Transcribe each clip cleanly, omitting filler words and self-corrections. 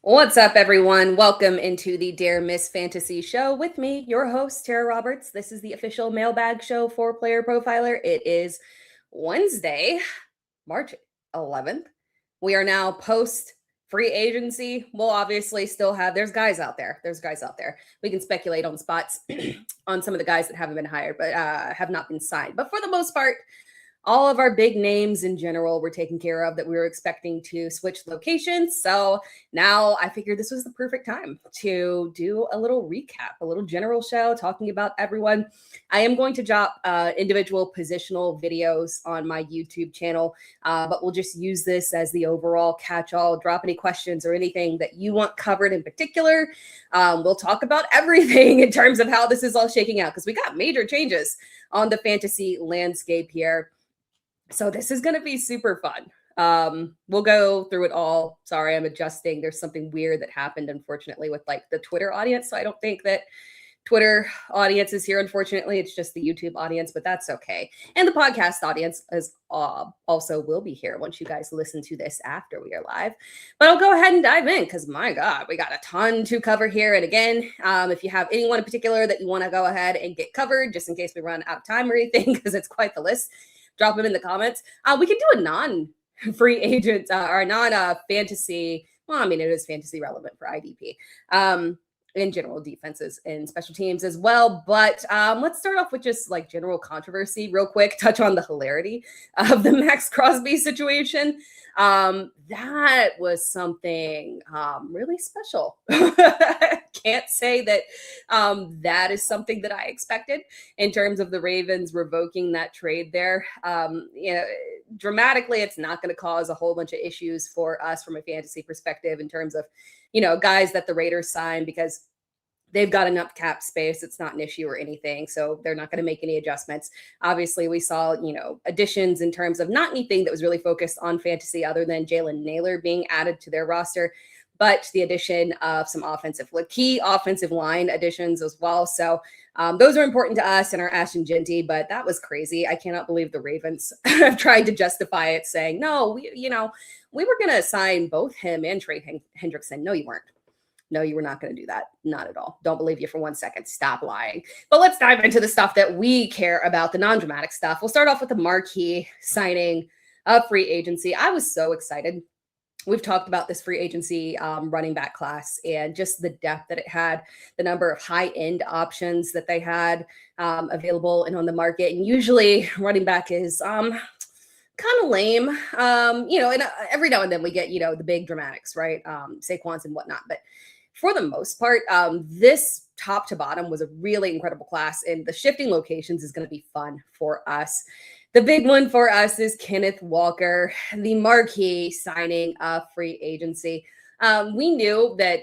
What's up, everyone? Welcome into the Dare Miss Fantasy Show with me, your host, Tara Roberts. This is the official mailbag show for Player Profiler. It is Wednesday, March 11th. We are now post free agency. We'll obviously still have, there's guys out there. We can speculate on spots on some of the guys that haven't been hired, but have not been signed. But for the most part, all of our big names in general were taken care of that we were expecting to switch locations. So now I figured this was the perfect time to do a little recap, a little general show talking about everyone. I am going to drop individual positional videos on my YouTube channel, but we'll just use this as the overall catch-all. Drop any questions or anything that you want covered in particular. We'll talk about everything in terms of how this is all shaking out because we got major changes on the fantasy landscape here. So this is going to be super fun. We'll go through it all. Sorry, I'm adjusting. There's something weird that happened, unfortunately, with like the Twitter audience. So I don't think that Twitter audience is here. Unfortunately, it's just the YouTube audience, but that's okay. And the podcast audience is also will be here once you guys listen to this after we are live. But I'll go ahead and dive in because my God, we got a ton to cover here. And again, if you have anyone in particular that you want to go ahead and get covered, just in case we run out of time or anything, because it's quite the list, drop them in the comments. We can do a non-free agent or non-fantasy. Well, I mean, it is fantasy relevant for IDP in general defenses and special teams as well. But let's start off with just like general controversy real quick, touch on the hilarity of the Max Crosby situation. That was something really special. Can't say that that is something that I expected in terms of the Ravens revoking that trade there. Dramatically, it's not going to cause a whole bunch of issues for us from a fantasy perspective in terms of, guys that the Raiders sign because they've got enough cap space. It's not an issue or anything. So they're not going to make any adjustments. Obviously, we saw, additions in terms of not anything that was really focused on fantasy other than Jalen Naylor being added to their roster, but the addition of some key offensive line additions as well. So those are important to us and our Ashton Genty, but that was crazy. I cannot believe the Ravens have tried to justify it saying, no, we were going to sign both him and Trey Hendrickson. No, you weren't. No, you were not going to do that. Not at all. Don't believe you for 1 second. Stop lying. But let's dive into the stuff that we care about, the non-dramatic stuff. We'll start off with the marquee signing of free agency. I was so excited. We've talked about this free agency running back class and just the depth that it had, the number of high-end options that they had available and on the market. And usually running back is kind of lame, and every now and then we get, the big dramatics, right? Saquons and whatnot. But for the most part, this top to bottom was a really incredible class, and the shifting locations is going to be fun for us. The big one for us is Kenneth Walker, the marquee signing of free agency. We knew that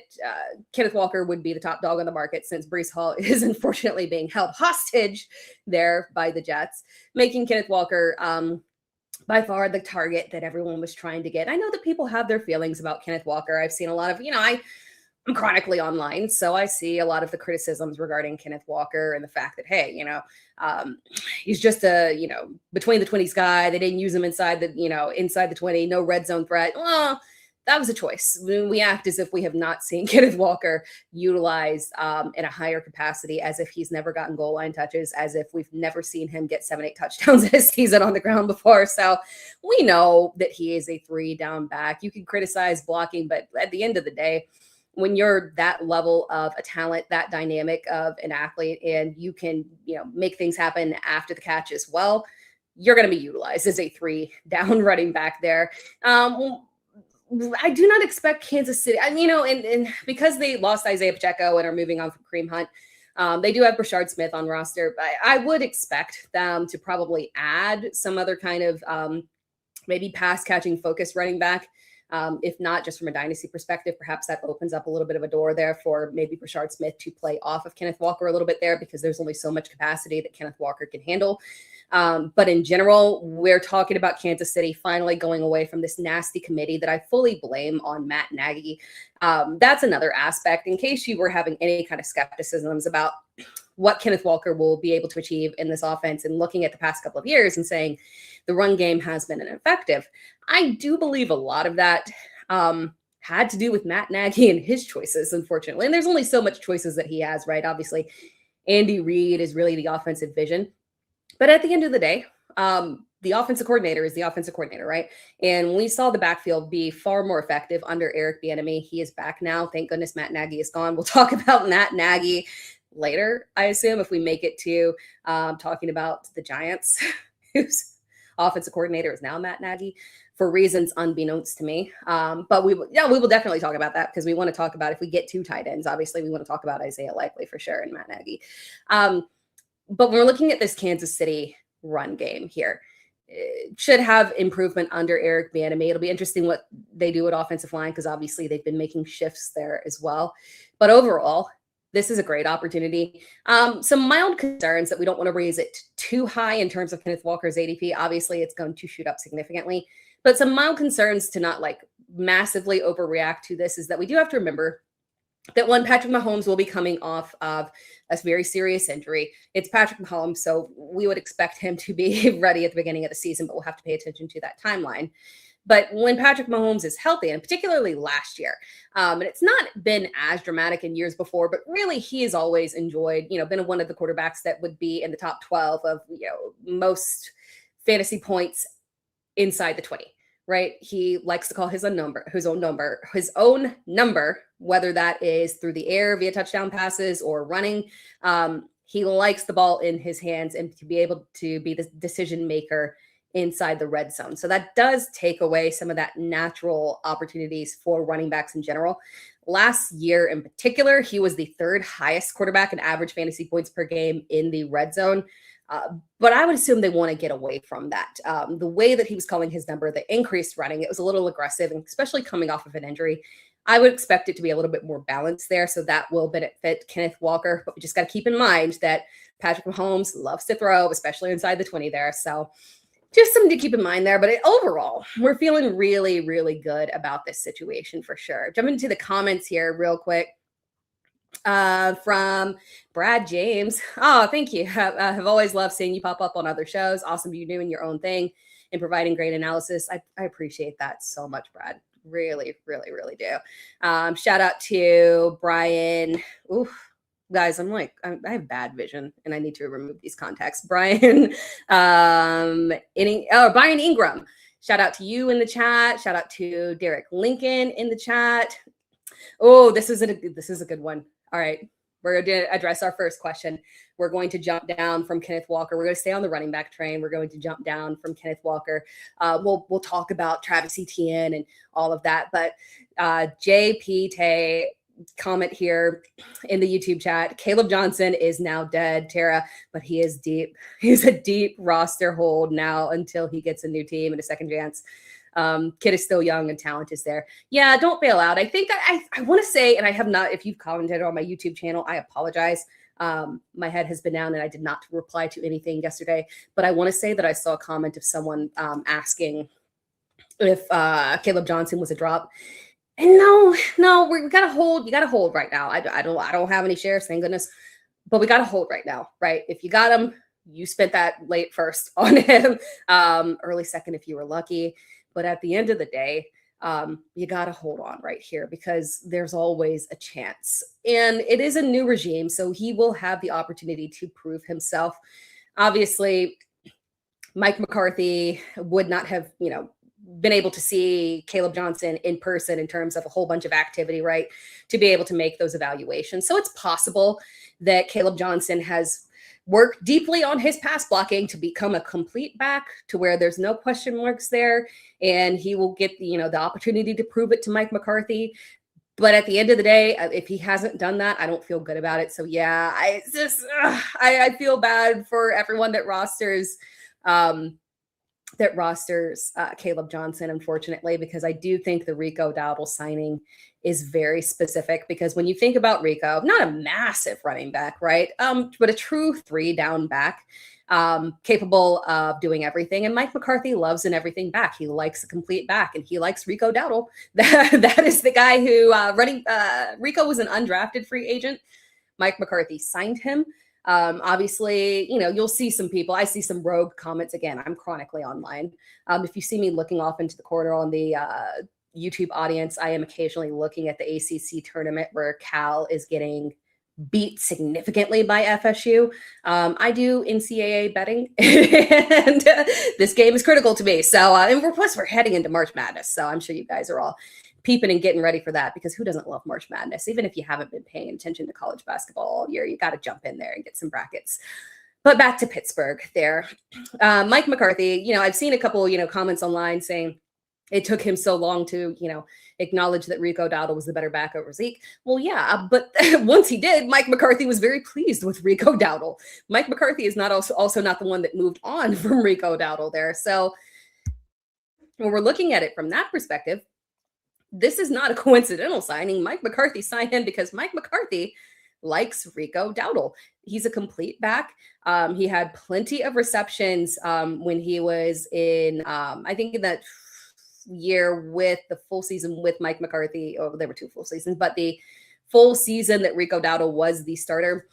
Kenneth Walker would be the top dog on the market since Breece Hall is unfortunately being held hostage there by the Jets, making Kenneth Walker by far the target that everyone was trying to get. I know that people have their feelings about Kenneth Walker. I've seen a lot of, I'm chronically online, so I see a lot of the criticisms regarding Kenneth Walker and the fact that, hey, he's just a, between the 20s guy. They didn't use him inside the 20, no red zone threat. Well, that was a choice. We act as if we have not seen Kenneth Walker utilized in a higher capacity, as if he's never gotten goal line touches, as if we've never seen him get 7-8 touchdowns in a season on the ground before. So we know that he is a 3-down back. You can criticize blocking, but at the end of the day, when you're that level of a talent, that dynamic of an athlete, and you can, make things happen after the catch as well, you're going to be utilized as a 3-down running back there. I do not expect Kansas City, and because they lost Isaiah Pacheco and are moving on from Kareem Hunt, they do have Brashard Smith on roster, but I would expect them to probably add some other kind of maybe pass catching focused running back. If not, just from a dynasty perspective, perhaps that opens up a little bit of a door there for maybe Brashard Smith to play off of Kenneth Walker a little bit there, because there's only so much capacity that Kenneth Walker can handle. But in general, we're talking about Kansas City finally going away from this nasty committee that I fully blame on Matt Nagy. That's another aspect, in case you were having any kind of skepticisms about what Kenneth Walker will be able to achieve in this offense, and looking at the past couple of years and saying the run game has been ineffective. I do believe a lot of that had to do with Matt Nagy and his choices, unfortunately. And there's only so much choices that he has, right? Obviously, Andy Reid is really the offensive vision. But at the end of the day, the offensive coordinator is the offensive coordinator, right? And we saw the backfield be far more effective under Eric Bieniemy. He is back now. Thank goodness Matt Nagy is gone. We'll talk about Matt Nagy later, I assume, if we make it to talking about the Giants, whose offensive coordinator is now Matt Nagy, for reasons unbeknownst to me. But we will definitely talk about that, because we want to talk about, if we get two tight ends, obviously we want to talk about Isaiah Likely for sure and Matt Nagy. But when we're looking at this Kansas City run game here, it should have improvement under Eric Bieniemy. It'll be interesting what they do at offensive line, because obviously they've been making shifts there as well. But overall, this is a great opportunity. Some mild concerns that we don't want to raise it too high in terms of Kenneth Walker's ADP. Obviously, it's going to shoot up significantly. But some mild concerns to not like massively overreact to this is that we do have to remember that one, Patrick Mahomes will be coming off of a very serious injury. It's Patrick Mahomes, so we would expect him to be ready at the beginning of the season, but we'll have to pay attention to that timeline. But when Patrick Mahomes is healthy, and particularly last year, and it's not been as dramatic in years before, but really he has always enjoyed, been one of the quarterbacks that would be in the top 12 of, most fantasy points inside the 20. Right? He likes to call his own number, whether that is through the air via touchdown passes or running. He likes the ball in his hands and to be able to be the decision maker inside the red zone. So that does take away some of that natural opportunities for running backs in general. Last year in particular, he was the third highest quarterback in average fantasy points per game in the red zone. But I would assume they want to get away from that. The way that he was calling his number, the increased running, it was a little aggressive, and especially coming off of an injury. I would expect it to be a little bit more balanced there, so that will benefit Kenneth Walker. But we just got to keep in mind that Patrick Mahomes loves to throw, especially inside the 20 there. So just something to keep in mind there. But overall, we're feeling really, really good about this situation for sure. Jumping into the comments here real quick. From Brad James. Oh, thank you. Have always loved seeing you pop up on other shows. Awesome you doing your own thing and providing great analysis. I appreciate that so much, Brad. Really, really, really do. Shout out to Brian. Ooh, guys, I have bad vision and I need to remove these contacts. Brian, Brian Ingram. Shout out to you in the chat. Shout out to Derek Lincoln in the chat. Oh, this is a good one. All right, we're going to address our first question. We're going to jump down from Kenneth Walker. We're going to stay on the running back train. We're going to jump down from Kenneth Walker. We'll talk about Travis Etienne and all of that. But JP Tay comment here in the YouTube chat. Caleb Johnson is now dead, Tara, but he is deep. He's a deep roster hold now until he gets a new team and a second chance. Kid is still young and talent is there. Yeah, don't bail out. I think I want to say, and I have not, if you've commented on my YouTube channel, I apologize. My head has been down and I did not reply to anything yesterday, but I want to say that I saw a comment of someone asking if Caleb Johnson was a drop. And no, we got to hold. You got to hold right now. I don't have any shares, thank goodness, but we got to hold right now, right? If you got him, you spent that late first on him, early second if you were lucky. But at the end of the day, you got to hold on right here because there's always a chance. And it is a new regime, so he will have the opportunity to prove himself. Obviously, Mike McCarthy would not have, been able to see Caleb Johnson in person in terms of a whole bunch of activity, right, to be able to make those evaluations. So it's possible that Caleb Johnson has work deeply on his pass blocking to become a complete back to where there's no question marks there. And he will get the opportunity to prove it to Mike McCarthy. But at the end of the day, if he hasn't done that, I don't feel good about it. So yeah, I feel bad for everyone that rosters Caleb Johnson, unfortunately, because I do think the Rico Dowdle signing is very specific because when you think about Rico, not a massive running back, right? But a true 3-down back, capable of doing everything. And Mike McCarthy loves an everything back. He likes a complete back and he likes Rico Dowdle. That is the guy who Rico was an undrafted free agent. Mike McCarthy signed him. Obviously, you'll see some people. I see some rogue comments. Again, I'm chronically online. If you see me looking off into the corner on the YouTube audience, I am occasionally looking at the ACC tournament where Cal is getting beat significantly by FSU. I do NCAA betting, and this game is critical to me. So, and plus we're heading into March Madness, so I'm sure you guys are all peeping and getting ready for that, because who doesn't love March Madness? Even if you haven't been paying attention to college basketball all year, you got to jump in there and get some brackets. But back to Pittsburgh there. Mike McCarthy, I've seen a couple, comments online saying it took him so long to, acknowledge that Rico Dowdle was the better back over Zeke. Well, yeah, but once he did, Mike McCarthy was very pleased with Rico Dowdle. Mike McCarthy is not also not the one that moved on from Rico Dowdle there. So when we're looking at it from that perspective, this is not a coincidental signing. Mike McCarthy signed him because Mike McCarthy likes Rico Dowdle. He's a complete back. He had plenty of receptions when he was in, I think in that year with the full season with Mike McCarthy. Oh, there were 2 full seasons, but the full season that Rico Dowdle was the starter,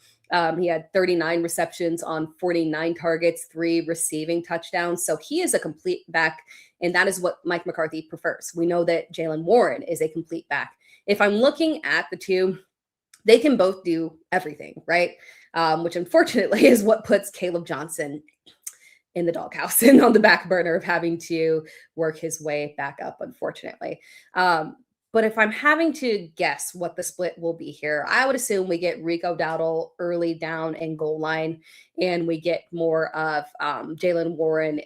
he had 39 receptions on 49 targets, 3 receiving touchdowns. So he is a complete back, and that is what Mike McCarthy prefers. We know that Jalen Warren is a complete back. If I'm looking at the two, they can both do everything, right? Which unfortunately is what puts Caleb Johnson in the doghouse and on the back burner of having to work his way back up, unfortunately. But if I'm having to guess what the split will be here, I would assume we get Rico Dowdle early down and goal line, and we get more of Jalen Warren,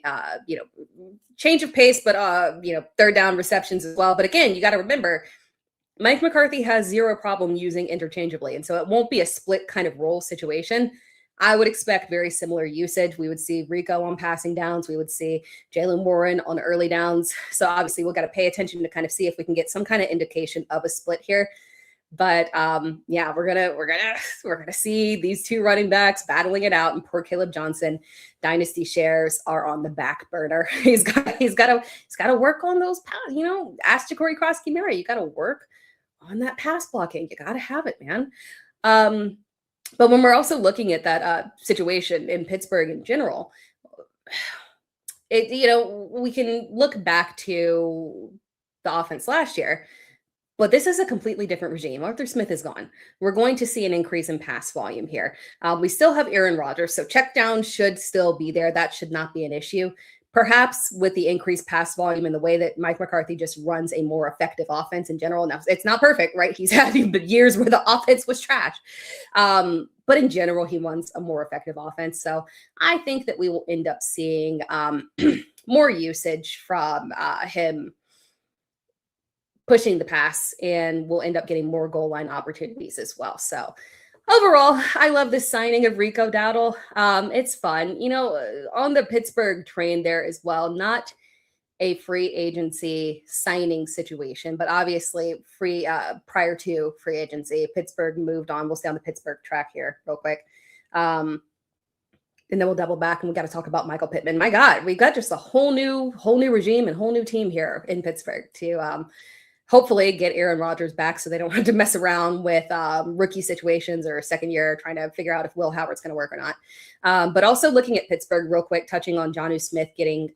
change of pace, but, third down receptions as well. But again, you got to remember, Mike McCarthy has zero problem using interchangeably. And so it won't be a split kind of role situation. I would expect very similar usage. We would see Rico on passing downs. We would see Jalen Warren on early downs. So obviously we've got to pay attention to kind of see if we can get some kind of indication of a split here. But yeah, we're gonna see these 2 running backs battling it out, and poor Caleb Johnson, dynasty shares are on the back burner. He's got to work on those, ask Ja'Cory Cross-Kimura, you got to work on that pass blocking. You got to have it, man. But when we're also looking at that situation in Pittsburgh in general, we can look back to the offense last year, but this is a completely different regime. Arthur Smith is gone. We're going to see an increase in pass volume here. We still have Aaron Rodgers, so check down should still be there. That should not be an issue. Perhaps with the increased pass volume and the way that Mike McCarthy just runs a more effective offense in general. Now, it's not perfect, right? He's had years where the offense was trash. But in general, he runs a more effective offense. So I think that we will end up seeing more usage from him pushing the pass, and we'll end up getting more goal line opportunities as well. So overall, I love this signing of Rico Dowdle. It's fun, on the Pittsburgh train there as well. Not a free agency signing situation, but obviously free prior to free agency, Pittsburgh moved on. We'll stay on the Pittsburgh track here real quick. And then we'll double back, and we got to talk about Michael Pittman. My God, we've got just a whole new regime and whole new team here in Pittsburgh to hopefully get Aaron Rodgers back so they don't have to mess around with rookie situations or second year trying to figure out if Will Howard's going to work or not. But also looking at Pittsburgh real quick, touching on Jonnu Smith getting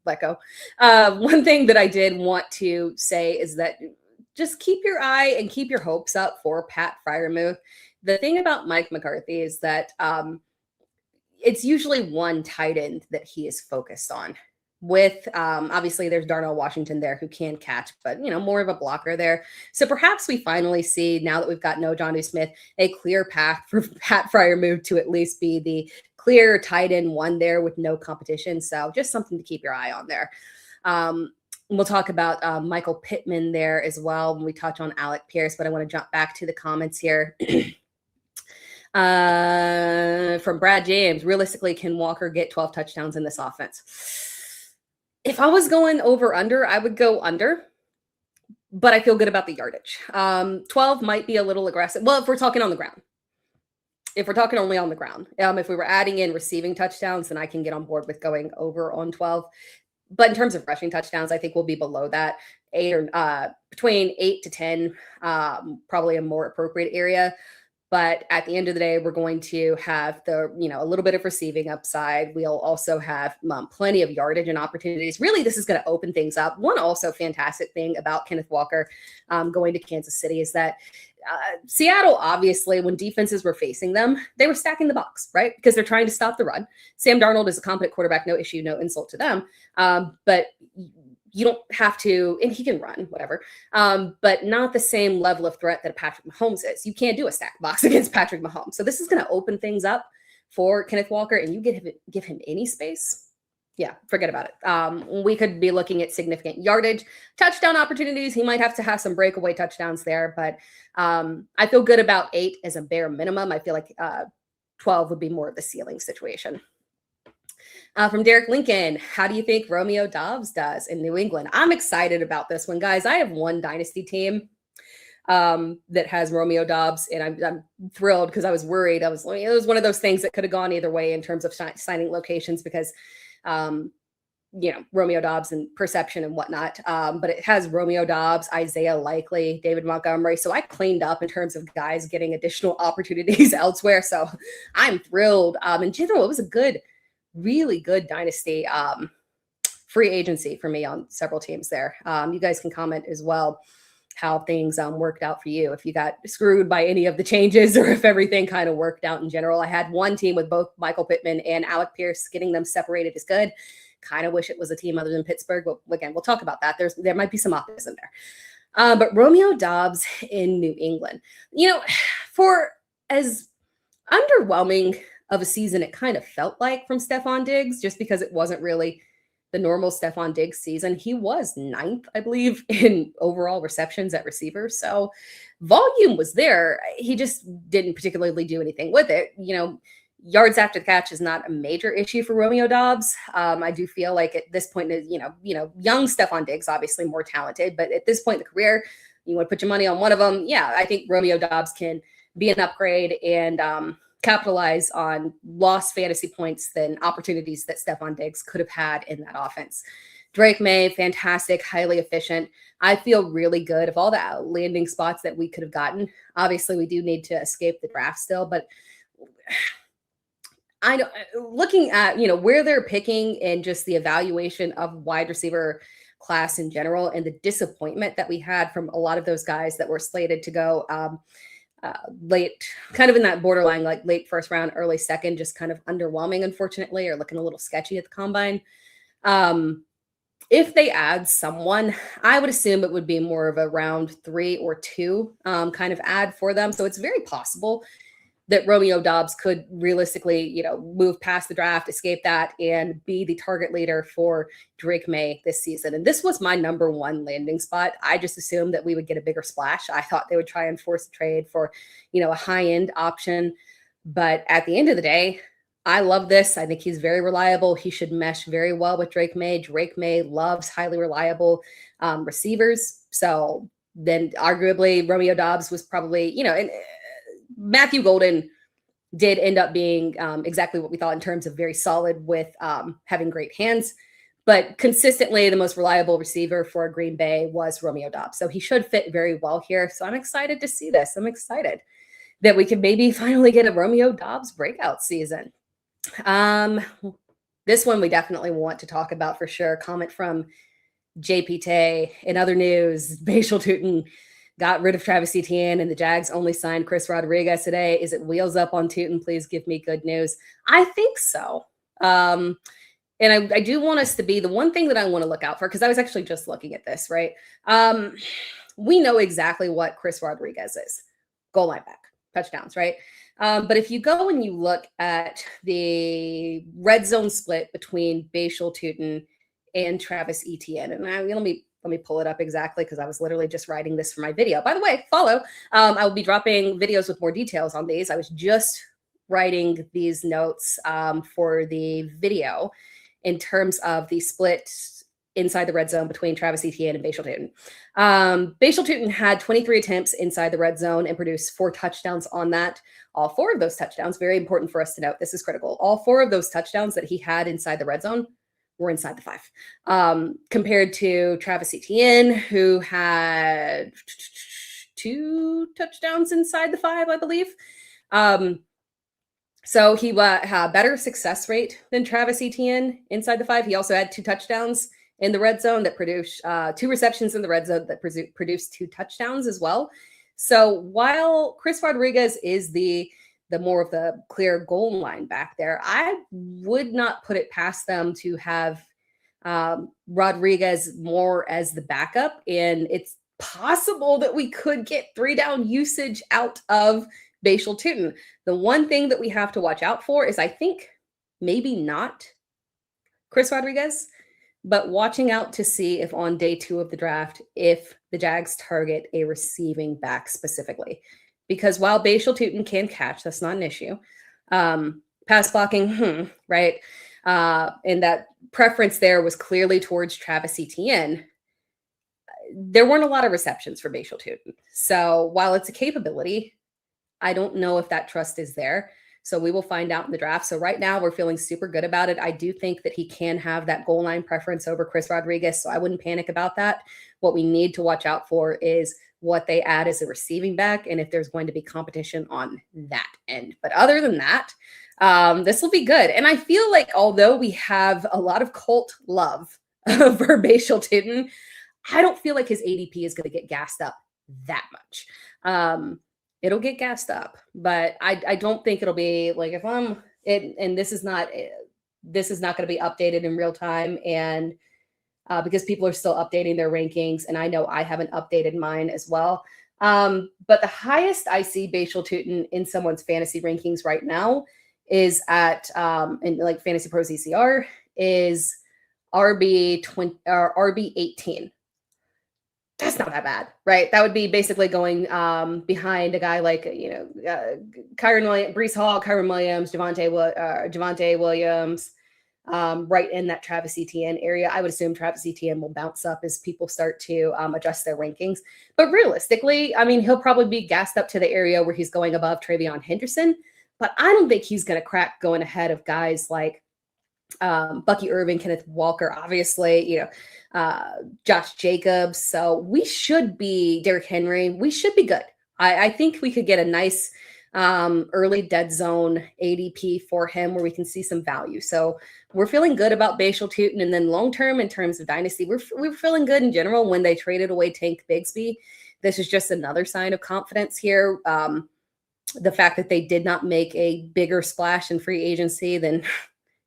let go. One thing that I did want to say is that just keep your eye and keep your hopes up for Pat Freiermuth. The thing about Mike McCarthy is that it's usually one tight end that he is focused on. With obviously there's Darnell Washington there who can catch, but more of a blocker there. So perhaps we finally see, now that we've got no Jonnu Smith, a clear path for Pat Freiermuth to at least be the clear tight end one there with no competition. So just something to keep your eye on there. We'll talk about Michael Pittman there as well when we touch on Alec Pierce, but I want to jump back to the comments here. From Brad James, realistically, can Walker get 12 touchdowns in this offense? If I was going over under, I would go under, but I feel good about the yardage. 12 might be a little aggressive. Well, if we're talking on the ground, if we're talking only on the ground, if we were adding in receiving touchdowns, then I can get on board with going over on 12. But in terms of rushing touchdowns, I think we'll be below that. Between 8 to 10, probably a more appropriate area. But at the end of the day, we're going to have the, a little bit of receiving upside. We'll also have plenty of yardage and opportunities. Really, this is going to open things up. One also fantastic thing about Kenneth Walker going to Kansas City is that Seattle, obviously, when defenses were facing them, they were stacking the box, right? Because they're trying to stop the run. Sam Darnold is a competent quarterback, no issue, no insult to them. But you don't have to, and he can run, whatever, but not the same level of threat that Patrick Mahomes is. You can't do a stack box against Patrick Mahomes. So this is going to open things up for Kenneth Walker, and you give him any space. Yeah, forget about it. We could be looking at significant yardage, touchdown opportunities. He might have to have some breakaway touchdowns there, but I feel good about 8 as a bare minimum. I feel like 12 would be more of the ceiling situation. From Derek Lincoln, how do you think Romeo Doubs does in New England? I'm excited about this one, guys. I have one dynasty team that has Romeo Doubs, and I'm thrilled because I was worried. It was one of those things that could have gone either way in terms of signing locations because, Romeo Doubs and perception and whatnot. But it has Romeo Doubs, Isaiah Likely, David Montgomery. So I cleaned up in terms of guys getting additional opportunities elsewhere. So I'm thrilled. In general, it was a really good dynasty free agency for me on several teams there. You guys can comment as well how things worked out for you, if you got screwed by any of the changes or if everything kind of worked out in general. I had one team with both Michael Pittman and Alec Pierce. Getting them separated is good. Kind of wish it was a team other than Pittsburgh, but again, we'll talk about that. There might be some optimism there. But Romeo Doubs in New England, for as underwhelming of a season it kind of felt like from Stephon Diggs, just because it wasn't really the normal Stephon Diggs season. He was 9th, I believe, in overall receptions at receiver. So volume was there. He just didn't particularly do anything with it. Yards after the catch is not a major issue for Romeo Doubs. I do feel like at this point, young Stephon Diggs, obviously more talented, but at this point in the career, you want to put your money on one of them. Yeah, I think Romeo Doubs can be an upgrade and capitalize on lost fantasy points than opportunities that Stephon Diggs could have had in that offense. Drake May, fantastic, highly efficient. I feel really good of all the landing spots that we could have gotten. Obviously, we do need to escape the draft still, but looking at, where they're picking and just the evaluation of wide receiver class in general and the disappointment that we had from a lot of those guys that were slated to go late, kind of in that borderline, like late first round, early second, just kind of underwhelming, unfortunately, or looking a little sketchy at the combine. If they add someone, I would assume it would be more of a round 3 or 2 kind of add for them. So it's very possible that Romeo Doubs could realistically, move past the draft, escape that, and be the target leader for Drake May this season. And this was my number 1 landing spot. I just assumed that we would get a bigger splash. I thought they would try and force a trade for, a high-end option. But at the end of the day, I love this. I think he's very reliable. He should mesh very well with Drake May. Drake May loves highly reliable receivers. So then arguably Romeo Doubs was probably, and Matthew Golden did end up being exactly what we thought in terms of very solid with having great hands, but consistently the most reliable receiver for Green Bay was Romeo Doubs. So he should fit very well here. So I'm excited to see this. I'm excited that we could maybe finally get a Romeo Doubs breakout season. This one we definitely want to talk about for sure. Comment from JPT. In other news, Bashal Tootin got rid of Travis Etienne and the Jags only signed Chris Rodriguez today. Is it wheels up on Tootin? Please give me good news. I think so. And I do want us to be the one thing that I want to look out for, because I was actually just looking at this, right? We know exactly what Chris Rodriguez is. Goal line back, touchdowns, right? But if you go and you look at the red zone split between Bashal Tootin and Travis Etienne, and let me pull it up exactly because I was literally just writing this for my video. By the way, follow. I will be dropping videos with more details on these. I was just writing these notes for the video in terms of the split inside the red zone between Travis Etienne and Bashal Tootin. Bashal Tootin had 23 attempts inside the red zone and produced 4 touchdowns on that. All 4 of those touchdowns, very important for us to note, this is critical. All 4 of those touchdowns that he had inside the red zone were inside the 5. Compared to Travis Etienne, who had 2 touchdowns inside the 5, I believe. So he had better success rate than Travis Etienne inside the 5. He also had 2 touchdowns in the red zone that produced 2 receptions in the red zone that produced 2 touchdowns as well. So while Chris Rodriguez is the more of the clear goal line back there, I would not put it past them to have Rodriguez more as the backup. And it's possible that we could get 3-down usage out of Bashal Tutin. The one thing that we have to watch out for is, I think, maybe not Chris Rodriguez, but watching out to see if on day 2 of the draft, if the Jags target a receiving back specifically. Because while Bashal Tutin can catch, that's not an issue. Pass blocking, right? And that preference there was clearly towards Travis Etienne. There weren't a lot of receptions for Bashal Tutin. So while it's a capability, I don't know if that trust is there. So we will find out in the draft. So right now we're feeling super good about it. I do think that he can have that goal line preference over Chris Rodriguez. So I wouldn't panic about that. What we need to watch out for is what they add as a receiving back and if there's going to be competition on that end. But other than that, this will be good. And I feel like although we have a lot of cult love for Bashal Tutin, I don't feel like his ADP is going to get gassed up that much. It'll get gassed up, but I don't think it'll be like if I'm it. And this is not going to be updated in real time, and because people are still updating their rankings, and I know I haven't updated mine as well. But the highest I see Bashal Tutin in someone's fantasy rankings right now is at in like Fantasy Pros ECR is RB20 or RB 18. That's not that bad, right? That would be basically going behind a guy like, Kyron Williams, Breece Hall, Kyron Williams, Javonte Williams, right in that Travis Etienne area. I would assume Travis Etienne will bounce up as people start to adjust their rankings. But realistically, I mean, he'll probably be gassed up to the area where he's going above Travion Henderson. But I don't think he's going to crack going ahead of guys like Bucky Irving, Kenneth Walker, obviously, Josh Jacobs. So we should be Derrick Henry. We should be good. I think we could get a nice early dead zone ADP for him where we can see some value. So we're feeling good about Bashal Tutin. And then long-term in terms of dynasty, we're feeling good in general when they traded away Tank Bigsby. This is just another sign of confidence here. The fact that they did not make a bigger splash in free agency than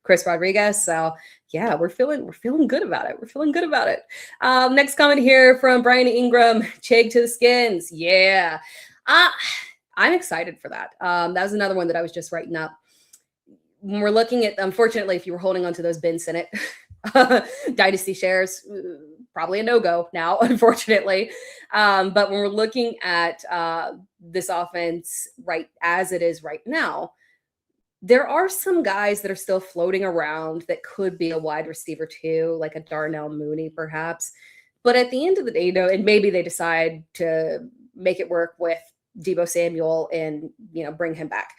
Chris Rodriguez. So yeah, we're feeling good about it. We're feeling good about it. Next comment here from Brian Ingram, Chig to the skins. Yeah. I'm excited for that. That was another one that I was just writing up. When we're looking at, unfortunately, if you were holding on to those Ben Sinnott dynasty shares, probably a no-go now, unfortunately. But when we're looking at this offense right as it is right now, there are some guys that are still floating around that could be a wide receiver too, like a Darnell Mooney, perhaps. But at the end of the day, and maybe they decide to make it work with Deebo Samuel and, bring him back.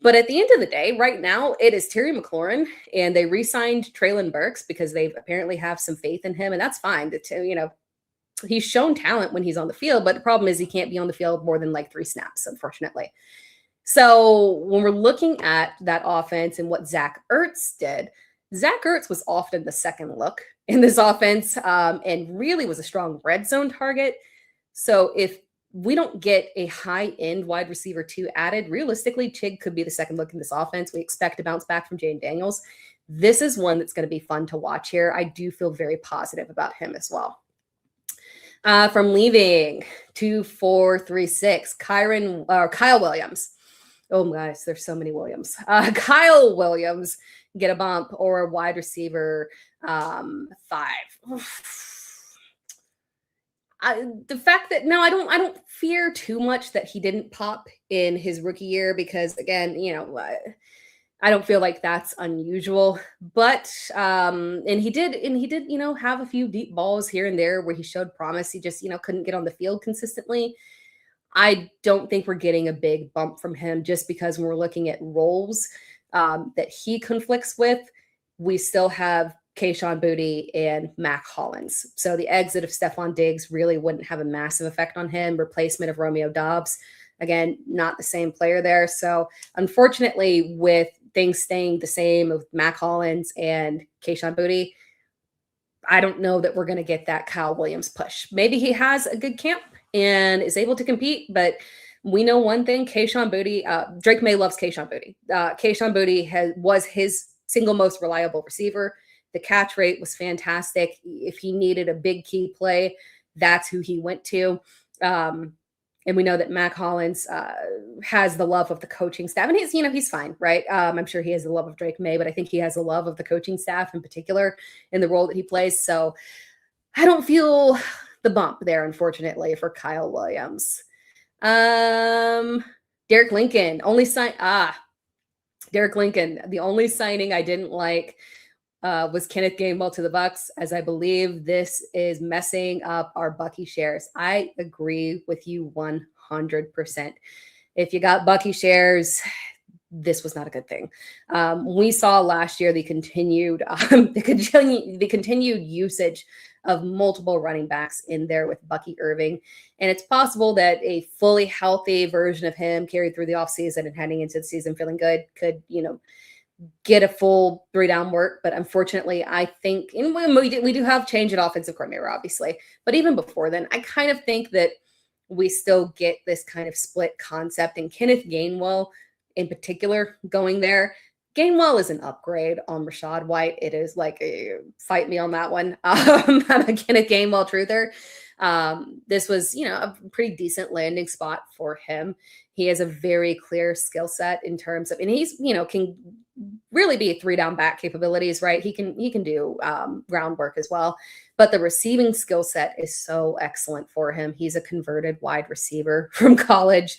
But at the end of the day, right now, it is Terry McLaurin, and they re-signed Treylon Burks because they apparently have some faith in him, and that's fine. He's shown talent when he's on the field, but the problem is he can't be on the field more than like 3 snaps, unfortunately. So when we're looking at that offense and what Zach Ertz did, Zach Ertz was often the second look in this offense and really was a strong red zone target. So if we don't get a high-end wide receiver 2 added, realistically, Chig could be the second look in this offense. We expect to bounce back from Jane Daniels. This is one that's going to be fun to watch here. I do feel very positive about him as well. From leaving 2436, Kyle Williams. Oh my gosh, there's so many Williams. Kyle Williams get a bump or a wide receiver 5. The fact that I don't fear too much that he didn't pop in his rookie year because again, I don't feel like that's unusual. But and he did have a few deep balls here and there where he showed promise. He just couldn't get on the field consistently. I don't think we're getting a big bump from him just because when we're looking at roles that he conflicts with, we still have Kayshon Boutte, and Mac Hollins. So the exit of Stephon Diggs really wouldn't have a massive effect on him. Replacement of Romeo Doubs. Again, not the same player there. So unfortunately, with things staying the same with Mac Hollins and Kayshon Boutte, I don't know that we're going to get that Kyle Williams push. Maybe he has a good camp and is able to compete, but we know one thing: Kayshon Boutte, Drake May loves Kayshon Boutte. Kayshon Boutte was his single most reliable receiver. The catch rate was fantastic. If he needed a big key play, that's who he went to. And we know that Mac Hollins has the love of the coaching staff, and he's fine, right? I'm sure he has the love of Drake May, but I think he has the love of the coaching staff in particular in the role that he plays. So I don't feel the bump there, unfortunately, for Kyle Williams. Derek Lincoln, Derek Lincoln. The only signing I didn't like was Kenneth Gainwell to the Bucks, as I believe this is messing up our Bucky shares. I agree with you 100%. If you got Bucky shares, this was not a good thing. We saw last year the continued usage of multiple running backs in there with Bucky Irving. And it's possible that a fully healthy version of him carried through the offseason and heading into the season feeling good could, get a full 3-down work. But unfortunately, I think, and we do have change at offensive coordinator, obviously, but even before then, I kind of think that we still get this kind of split concept, and Kenneth Gainwell in particular going there. Gainwell is an upgrade on Rachaad White. It is like, fight me on that one. I'm a Kenneth Gainwell truther. This was, a pretty decent landing spot for him. He has a very clear skill set in terms of, and he's, can really be 3-down back capabilities, right? He can do groundwork as well, but the receiving skill set is so excellent for him. He's a converted wide receiver from college.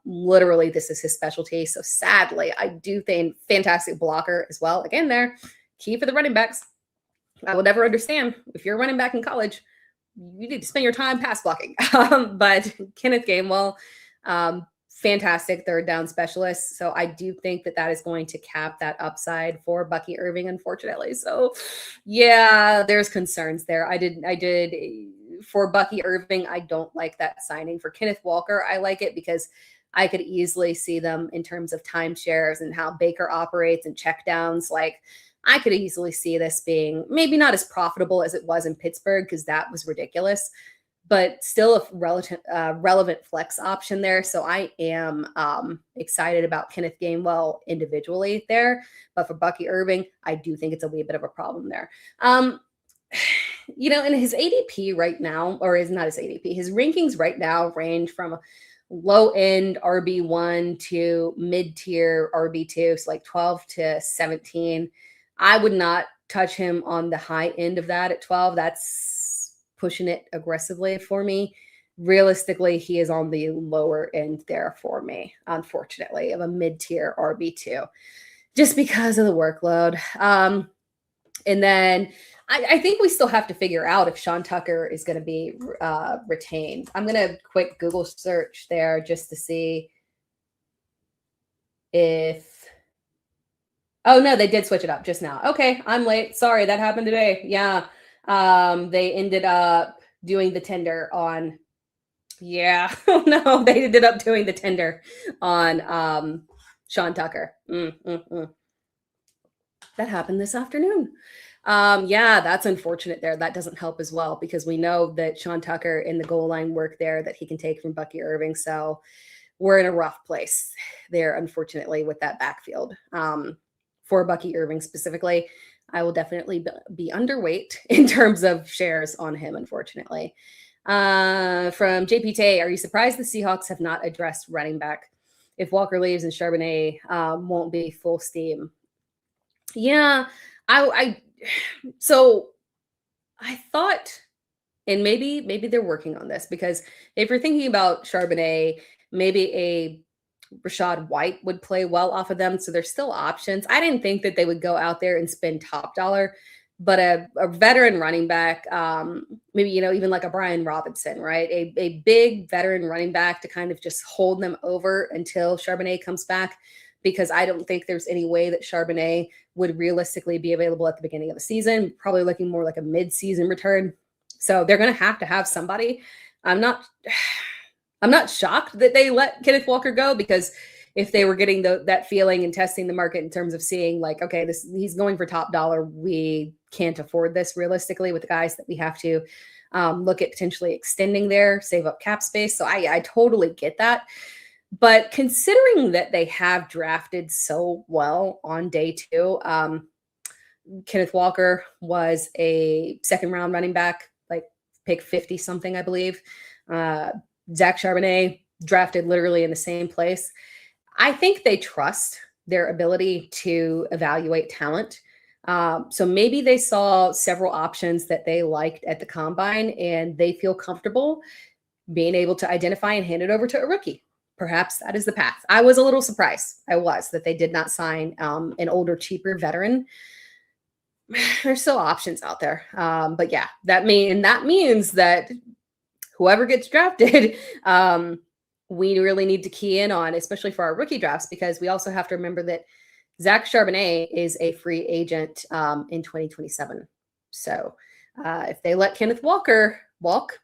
Literally, this is his specialty. So sadly, I do think fantastic blocker as well. Again, there, key for the running backs. I will never understand if you're a running back in college, you need to spend your time pass blocking. But Kenneth Gainwell, fantastic 3rd-down specialist. So I do think that is going to cap that upside for Bucky Irving, unfortunately. So yeah, there's concerns there. I did for Bucky Irving. I don't like that signing. For Kenneth Walker, I like it because I could easily see them in terms of timeshares and how Baker operates and checkdowns. Like, I could easily see this being maybe not as profitable as it was in Pittsburgh, because that was ridiculous, but still a relevant flex option there. So I am excited about Kenneth Gainwell individually there. But for Bucky Irving, I do think it's a wee bit of a problem there. In his ADP right now, or is not his ADP, his rankings right now range from low-end RB1 to mid-tier RB2, so like 12 to 17. I would not touch him on the high end of that at 12. That's pushing it aggressively for me. Realistically, he is on the lower end there for me, unfortunately, of a mid-tier RB2, just because of the workload. And then I think we still have to figure out if Sean Tucker is going to be retained. I'm going to quick Google search there just to see if... Oh, no, they did switch it up just now. Okay, I'm late. Sorry, that happened today. Yeah. They ended up doing the tender on... Yeah. Oh, no, they ended up doing the tender on Sean Tucker. That happened this afternoon. Yeah, that's unfortunate there. That doesn't help as well, because we know that Sean Tucker in the goal line work there that he can take from Bucky Irving. So we're in a rough place there, unfortunately, with that backfield. For Bucky Irving specifically, I will definitely be underweight in terms of shares on him, unfortunately. From JPT, are you surprised the Seahawks have not addressed running back? If Walker leaves and Charbonnet won't be full steam. Yeah, so I thought, and maybe they're working on this, because if you're thinking about Charbonnet, maybe a Rachaad White would play well off of them. So there's still options. I didn't think that they would go out there and spend top dollar, but a veteran running back, maybe, even like a Brian Robinson, right? A big veteran running back to kind of just hold them over until Charbonnet comes back. because I don't think there's any way that Charbonnet would realistically be available at the beginning of the season, probably looking more like a mid-season return. So they're going to have somebody. I'm not shocked that they let Kenneth Walker go, because if they were getting that feeling and testing the market in terms of seeing like, okay, he's going for top dollar, we can't afford this realistically with the guys that we have to look at potentially extending there, save up cap space. So I totally get that. But considering that they have drafted so well on day 2, Kenneth Walker was a second round running back, like pick 50 something, I believe. Zach Charbonnet drafted literally in the same place. I think they trust their ability to evaluate talent. So maybe they saw several options that they liked at the combine, and they feel comfortable being able to identify and hand it over to a rookie. Perhaps that is the path. I was a little surprised. That they did not sign an older, cheaper veteran. There's still options out there. But yeah, that means that whoever gets drafted, we really need to key in on, especially for our rookie drafts, because we also have to remember that Zach Charbonnet is a free agent in 2027. So if they let Kenneth Walker walk,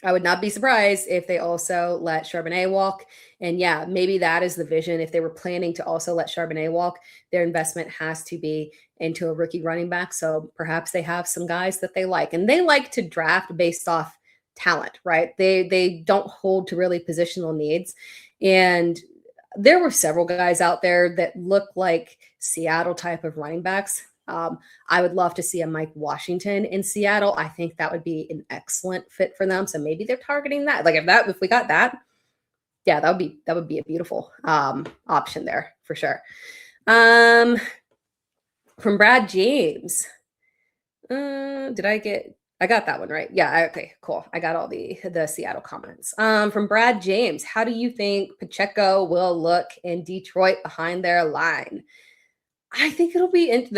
I would not be surprised if they also let Charbonnet walk. And yeah, maybe that is the vision. If they were planning to also let Charbonnet walk, their investment has to be into a rookie running back. So perhaps they have some guys that they like, and they like to draft based off talent, right? They don't hold to really positional needs. And there were several guys out there that look like Seattle type of running backs. I would love to see a Mike Washington in Seattle. I think that would be an excellent fit for them. So maybe they're targeting that. Like if we got that, yeah, that would be a beautiful option there for sure. From Brad James, I got that one right. Yeah. Okay, cool. I got all the Seattle comments. From Brad James, how do you think Pacheco will look in Detroit behind their line? I think it'll be into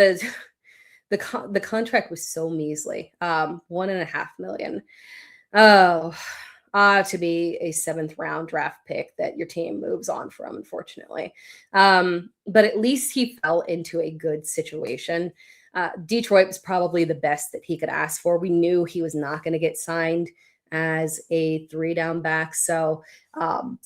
the contract was so measly, $1.5 million. To be a 7th round draft pick that your team moves on from, unfortunately. But at least he fell into a good situation. Detroit was probably the best that he could ask for. We knew he was not going to get signed as a 3-down back. So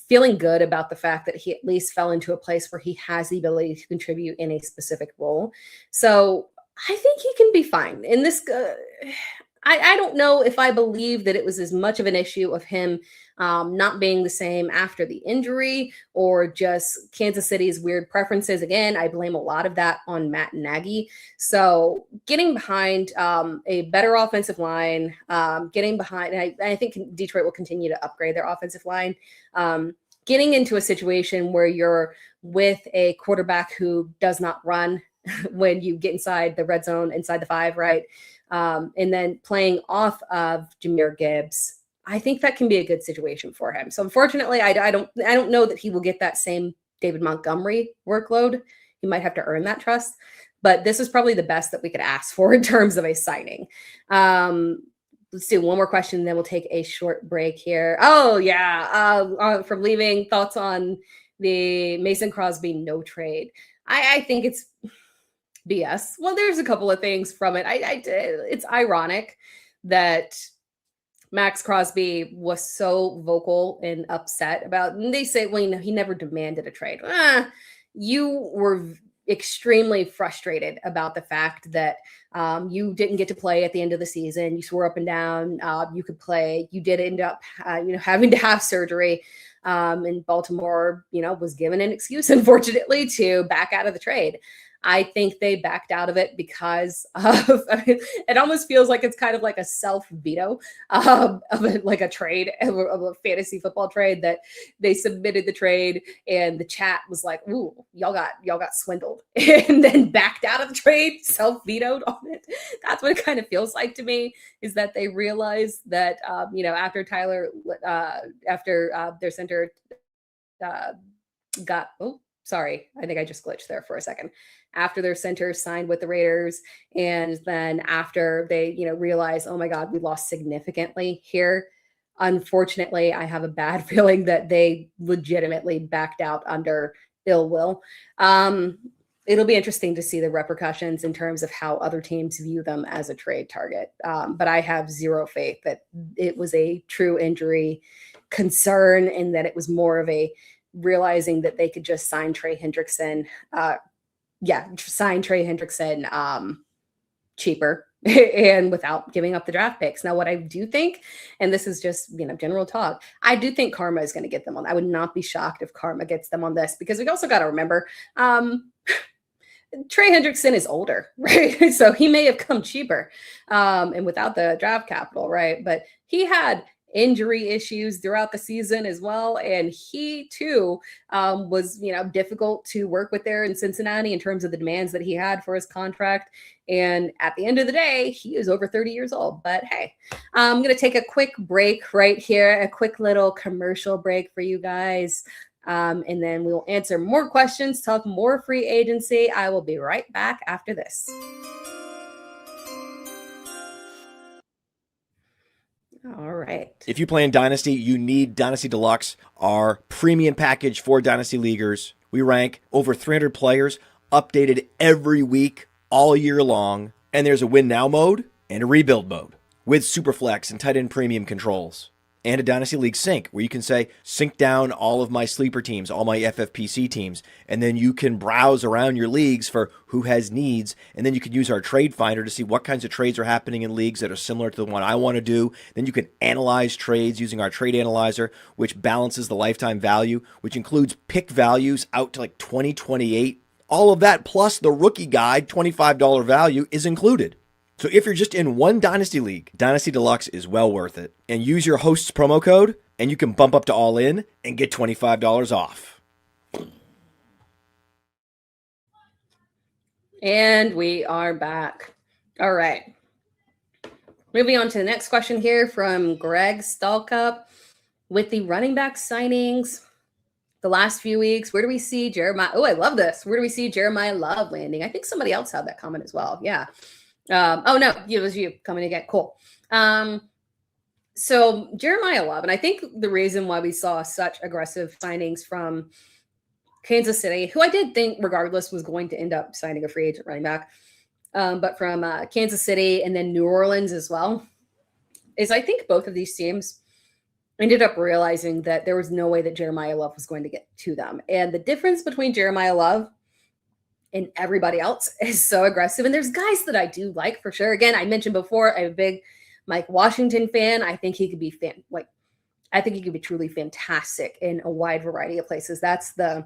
feeling good about the fact that he at least fell into a place where he has the ability to contribute in a specific role. So I think he can be fine. In this, I don't know if I believe that it was as much of an issue of him not being the same after the injury, or just Kansas City's weird preferences. Again, I blame a lot of that on Matt Nagy. So getting behind a better offensive line, getting behind, and I think Detroit will continue to upgrade their offensive line. Getting into a situation where you're with a quarterback who does not run when you get inside the red zone, inside the 5, right? And then playing off of Jahmyr Gibbs, I think that can be a good situation for him. So unfortunately, I don't know that he will get that same David Montgomery workload. He might have to earn that trust, but this is probably the best that we could ask for in terms of a signing. Let's do one more question, and then we'll take a short break here. Oh yeah, from leaving, thoughts on the Mason Crosby no trade. I think it's BS. Well, there's a couple of things from it. It's ironic that Max Crosby was so vocal and upset about, and they say, well, he never demanded a trade. You were extremely frustrated about the fact that you didn't get to play at the end of the season. You swore up and down you could play. You did end up having to have surgery. And Baltimore, was given an excuse, unfortunately, to back out of the trade. I think they backed out of it because of, it almost feels like it's kind of like a self-veto of a trade, of a fantasy football trade, that they submitted the trade and the chat was like, ooh, y'all got swindled, and then backed out of the trade, self-vetoed on it. That's what it kind of feels like to me, is that they realized that, after their center got, sorry, I think I just glitched there for a second. After their center signed with the Raiders, and then after they, realized, oh my God, we lost significantly here. Unfortunately, I have a bad feeling that they legitimately backed out under ill will. It'll be interesting to see the repercussions in terms of how other teams view them as a trade target. But I have zero faith that it was a true injury concern and that it was more of a realizing that they could just sign Trey Hendrickson. Sign Trey Hendrickson cheaper and without giving up the draft picks. Now, what I do think, and this is just, general talk, I do think Karma is going to get them on. I would not be shocked if Karma gets them on this, because we also got to remember, Trey Hendrickson is older, right? So he may have come cheaper and without the draft capital, right? But he had injury issues throughout the season as well. And he too was, difficult to work with there in Cincinnati in terms of the demands that he had for his contract. And at the end of the day, he is over 30 years old. But hey, I'm going to take a quick break right here, a quick little commercial break for you guys. And then we'll answer more questions, talk more free agency. I will be right back after this. All right. If you play in Dynasty, you need Dynasty Deluxe, our premium package for Dynasty Leaguers. We rank over 300 players, updated every week, all year long. And there's a win now mode and a rebuild mode with Superflex and tight end premium controls. And a Dynasty League sync, where you can say, sync down all of my sleeper teams, all my FFPC teams, and then you can browse around your leagues for who has needs, and then you can use our trade finder to see what kinds of trades are happening in leagues that are similar to the one I want to do. Then you can analyze trades using our trade analyzer, which balances the lifetime value, which includes pick values out to like 2028. All of that, plus the rookie guide, $25 value, is included. So if you're just in one Dynasty League, Dynasty Deluxe is well worth it. And use your host's promo code, and you can bump up to all in and get $25 off. And we are back. All right. Moving on to the next question here from Greg Stalkup. With the running back signings the last few weeks, where do we see Jeremiah? Oh, I love this. Where do we see Jeremiah Love landing? I think somebody else had that comment as well. Yeah. Oh no, it was you coming again. Cool. So Jeremiah Love, and I think the reason why we saw such aggressive signings from Kansas City, who I did think regardless was going to end up signing a free agent running back, but from Kansas City and then New Orleans as well, is I think both of these teams ended up realizing that there was no way that Jeremiah Love was going to get to them. And the difference between Jeremiah Love and everybody else is so aggressive. And there's guys that I do like for sure. Again, I mentioned before, I'm a big Mike Washington fan. I think he could be I think he could be truly fantastic in a wide variety of places. That's the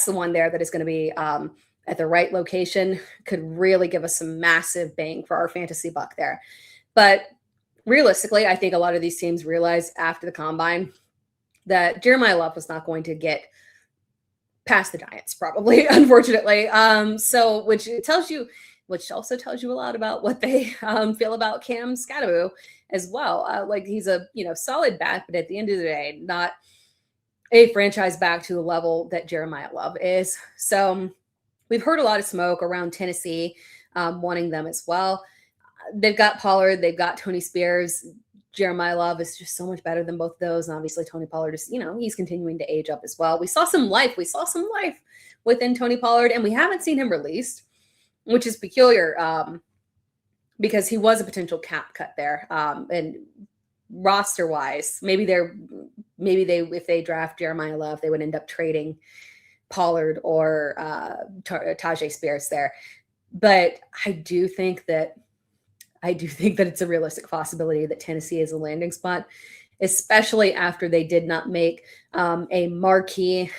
one there that is going to be at the right location, could really give us some massive bang for our fantasy buck there. But realistically, I think a lot of these teams realized after the combine that Jeremiah Love was not going to get past the Giants, probably, unfortunately. So which also tells you a lot about what they feel about Cam Scadaboo as well. Like he's a solid back, but at the end of the day, not a franchise back to the level that Jeremiah Love is. So we've heard a lot of smoke around Tennessee wanting them as well. They've got Pollard, they've got Tony Spears. Jeremiah Love is just so much better than both of those. And obviously Tony Pollard is, he's continuing to age up as well. We saw some life within Tony Pollard, and we haven't seen him released, which is peculiar because he was a potential cap cut there. And roster wise, maybe if they draft Jeremiah Love, they would end up trading Pollard or Tajay Spears there. But I do think that it's a realistic possibility that Tennessee is a landing spot, especially after they did not make a marquee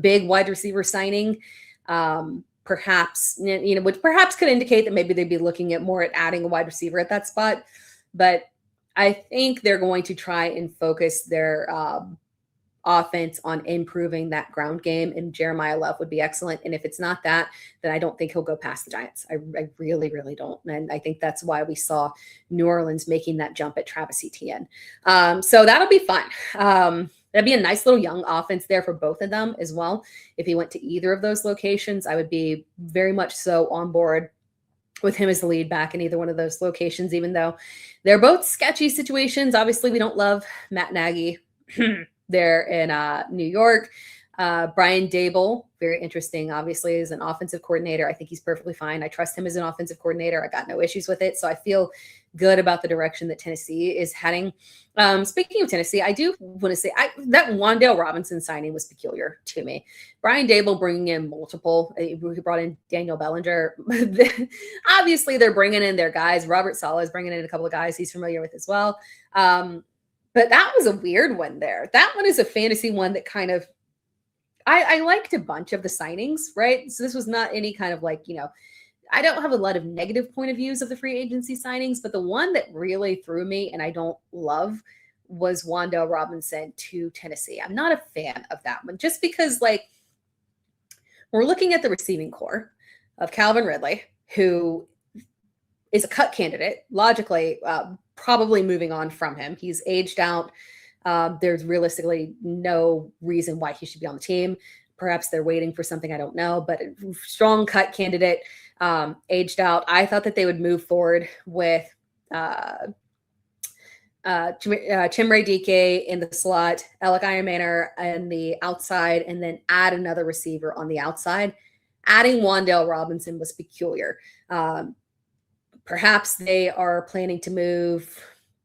big wide receiver signing. Perhaps, which perhaps could indicate that maybe they'd be looking at adding a wide receiver at that spot. But I think they're going to try and focus their offense on improving that ground game, and Jeremiah Love would be excellent. And if it's not that, then I don't think he'll go past the Giants. I really, really don't. And I think that's why we saw New Orleans making that jump at Travis Etienne. So that'll be fun. That'd be a nice little young offense there for both of them as well. If he went to either of those locations, I would be very much so on board with him as the lead back in either one of those locations, even though they're both sketchy situations. Obviously, we don't love Matt Nagy there in New York. Brian Dable, very interesting, obviously, as an offensive coordinator. I think he's perfectly fine. I trust him as an offensive coordinator. I got no issues with it. So I feel good about the direction that Tennessee is heading. Speaking of Tennessee, I do want to say that Wan'Dale Robinson signing was peculiar to me. Brian Dable bringing in multiple, he brought in Daniel Bellinger. Obviously, they're bringing in their guys. Robert Saleh is bringing in a couple of guys he's familiar with as well. But that was a weird one there. That one is a fantasy one that kind of, I liked a bunch of the signings, right? So this was not any kind of like, I don't have a lot of negative point of views of the free agency signings, but the one that really threw me and I don't love was Wan'Dale Robinson to Tennessee. I'm not a fan of that one just because we're looking at the receiving core of Calvin Ridley, who is a cut candidate, logically, probably moving on from him. He's aged out. There's realistically no reason why he should be on the team. Perhaps they're waiting for something, I don't know, but a strong cut candidate, aged out. I thought that they would move forward with Chimere Dike in the slot, Alec Ironmaner in the outside, and then add another receiver on the outside. Adding Wan'Dale Robinson was peculiar. Perhaps they are planning to move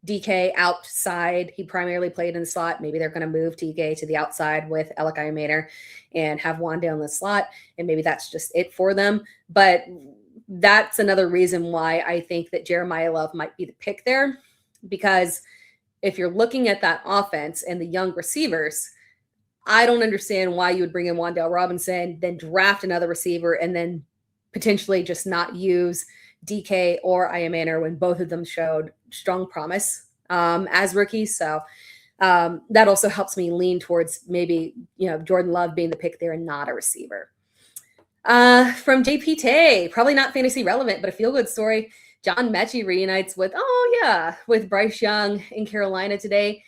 DK outside. He primarily played in the slot. Maybe they're going to move DK to the outside with Alec Ironmaner and have Wan'Dale in the slot. And maybe that's just it for them. But that's another reason why I think that Jeremiah Love might be the pick there. Because if you're looking at that offense and the young receivers, I don't understand why you would bring in Wan'Dale Robinson, then draft another receiver, and then potentially just not use DK or Ironmaner when both of them showed strong promise as rookies. So that also helps me lean towards maybe, Jordan Love being the pick there and not a receiver. From JPT, probably not fantasy relevant, but a feel-good story. John Mechie reunites with Bryce Young in Carolina today.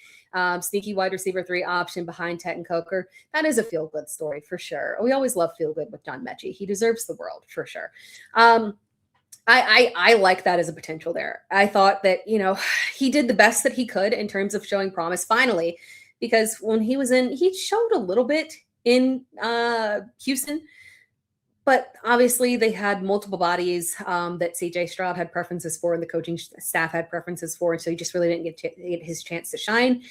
Sneaky wide receiver 3 option behind Tet and Coker. That is a feel-good story for sure. We always love feel-good with John Mechie. He deserves the world for sure. I like that as a potential there. I thought that, he did the best that he could in terms of showing promise finally, because when he was he showed a little bit in Houston, but obviously they had multiple bodies that CJ Stroud had preferences for and the coaching staff had preferences for. And so he just really didn't get his chance to shine.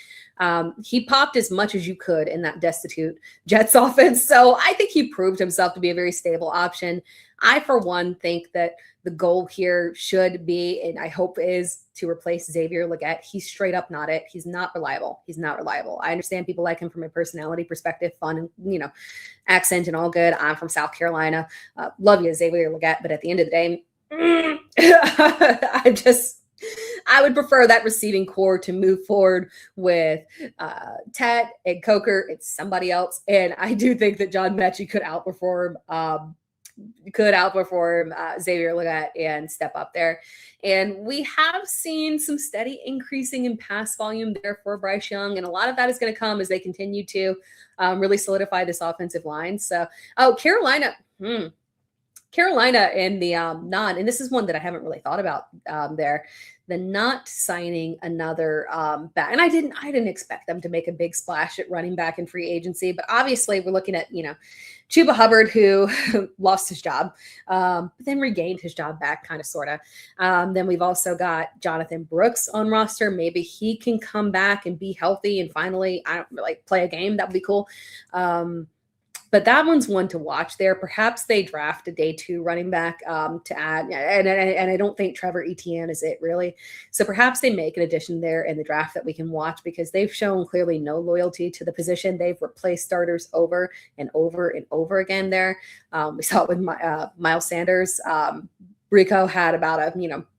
He popped as much as you could in that destitute Jets offense. So I think he proved himself to be a very stable option. I, for one, think that the goal here should be, and I hope is, to replace Xavier Legette. He's straight up not it. He's not reliable. I understand people like him from a personality perspective, fun, and, accent and all good. I'm from South Carolina. Love you, Xavier Legette. But at the end of the day, I would prefer that receiving core to move forward with Tet and Coker. It's somebody else. And I do think that John Mechie could outperform Xavier Legette and step up there. And we have seen some steady increasing in pass volume there for Bryce Young. And a lot of that is going to come as they continue to really solidify this offensive line. So, Carolina in the not, and this is one that I haven't really thought about there, the not signing another back. And I didn't expect them to make a big splash at running back in free agency, but obviously we're looking at, Chuba Hubbard, who lost his job, but then regained his job back, kind of, sort of. Then we've also got Jonathan Brooks on roster. Maybe he can come back and be healthy and finally, play a game. That would be cool. But that one's one to watch there. Perhaps they draft a day 2 running back to add. And I don't think Travis Etienne is it, really. So perhaps they make an addition there in the draft that we can watch, because they've shown clearly no loyalty to the position. They've replaced starters over and over and over again there. We saw it with Miles Sanders. Rico had about a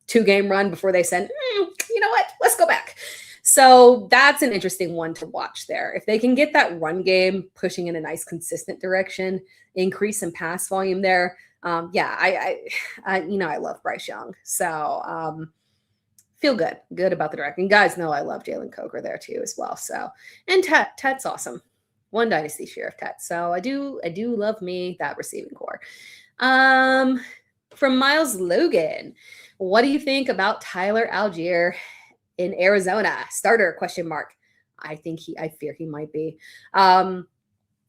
2-game run before they said, you know what, let's go back. So that's an interesting one to watch there. If they can get that run game pushing in a nice, consistent direction, increase in pass volume there. I love Bryce Young. So feel good about the direction. Guys know I love Jalen Coker there too as well. So, and Tet's awesome. One dynasty share of Tet. So I do love me that receiving core. From Miles Logan, what do you think about Tyler Algier in Arizona? Starter ? I fear he might be.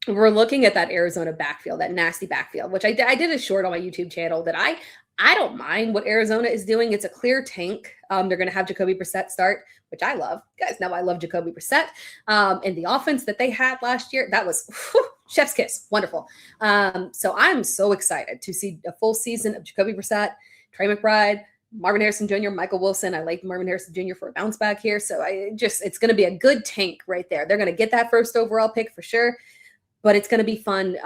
we're looking at that Arizona backfield, that nasty backfield, which I did a short on my YouTube channel that I don't mind what Arizona is doing. It's a clear tank. They're going to have Jacoby Brissett start, which I love. You guys know I love Jacoby Brissett. And the offense that they had last year, that was chef's kiss. Wonderful. So I'm so excited to see a full season of Jacoby Brissett, Trey McBride, Marvin Harrison Jr., Michael Wilson. I like Marvin Harrison Jr. for a bounce back here. So it's going to be a good tank right there. They're going to get that first overall pick for sure. But it's going to be fun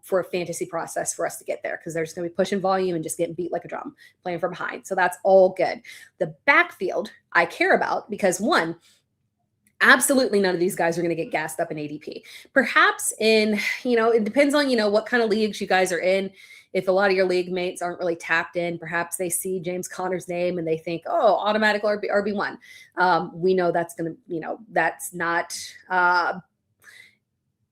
for a fantasy process for us to get there because they're just going to be pushing volume and just getting beat like a drum, playing from behind. So that's all good. The backfield I care about because, one, absolutely none of these guys are going to get gassed up in ADP. Perhaps it depends on, what kind of leagues you guys are in. If a lot of your league mates aren't really tapped in, perhaps they see James Conner's name and they think, oh, automatic RB1. We know that's going to, that's not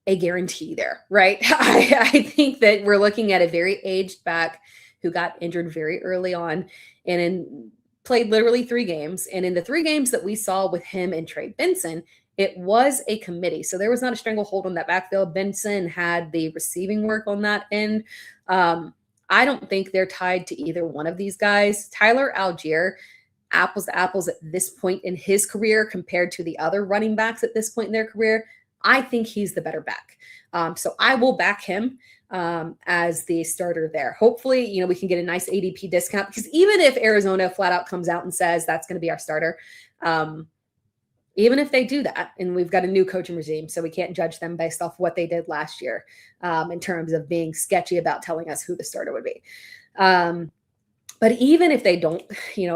a guarantee there, right? I think that we're looking at a very aged back who got injured very early on and played literally 3 games. And in the 3 games that we saw with him and Trey Benson, it was a committee. So there was not a stranglehold on that backfield. Benson had the receiving work on that end. I don't think they're tied to either one of these guys. Tyler Algier, apples to apples at this point in his career compared to the other running backs at this point in their career, I think he's the better back. So I will back him as the starter there. Hopefully, we can get a nice ADP discount because even if Arizona flat out comes out and says that's going to be our starter, even if they do that, and we've got a new coaching regime, so we can't judge them based off what they did last year in terms of being sketchy about telling us who the starter would be. But even if they don't,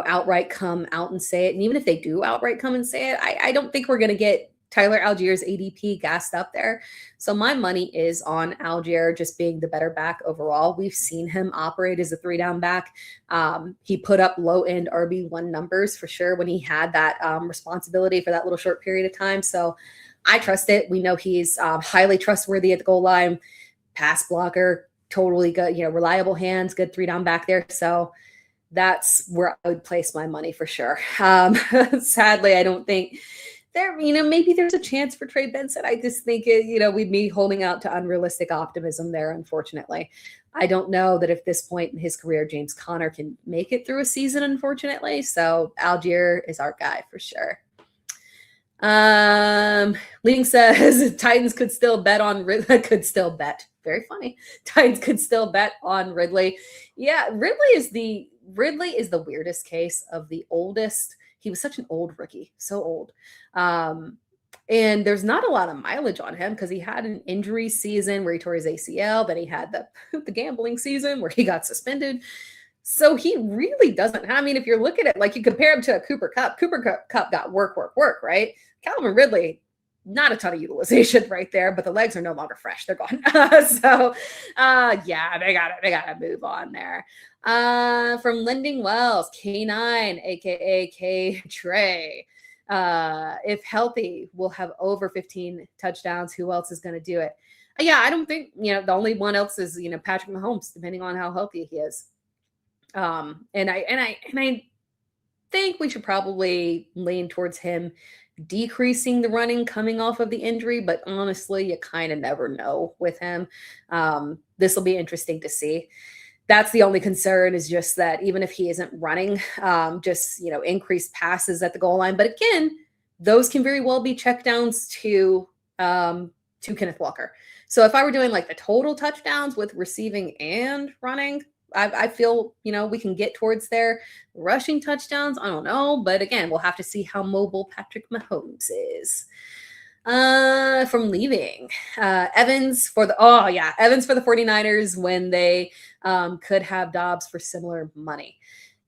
outright come out and say it, and even if they do outright come and say it, I don't think we're going to get Tyler Algier's ADP gassed up there. So my money is on Algier just being the better back overall. We've seen him operate as a 3-down back. He put up low-end RB1 numbers for sure when he had that responsibility for that little short period of time. So I trust it. We know he's highly trustworthy at the goal line, pass blocker, totally good, reliable hands, good 3-down back there. So that's where I would place my money for sure. Sadly, I don't think there, maybe there's a chance for Trey Benson. I just think, we'd be holding out to unrealistic optimism there, unfortunately. I don't know that at this point in his career, James Conner can make it through a season, unfortunately. So Algier is our guy for sure. Leading says Titans could still bet on Ridley. Could still bet. Very funny. Titans could still bet on Ridley. Yeah, Ridley is the weirdest case of the oldest. He was such an old rookie, so old. And there's not a lot of mileage on him because he had an injury season where he tore his ACL. Then he had the gambling season where he got suspended. So he really doesn't. If you're looking at, like, you compare him to a Cooper Kupp got work, right? Calvin Ridley, not a ton of utilization right there, but the legs are no longer fresh. They're gone. Yeah, they gotta move on there. From Lending Wells, K9, aka K Trey. If healthy, we'll have over 15 touchdowns. Who else is going to do it? Yeah, I don't think, the only one else is, Patrick Mahomes, depending on how healthy he is. And I think we should probably lean towards him decreasing the running coming off of the injury, but honestly, you kind of never know with him. This will be interesting to see. That's the only concern, is just that even if he isn't running, increased passes at the goal line. But again, those can very well be checkdowns to Kenneth Walker. So if I were doing like the total touchdowns with receiving and running, I feel, we can get towards there. Rushing touchdowns, I don't know. But again, we'll have to see how mobile Patrick Mahomes is. From Leaving. Evans for the 49ers when they could have Dobbs for similar money.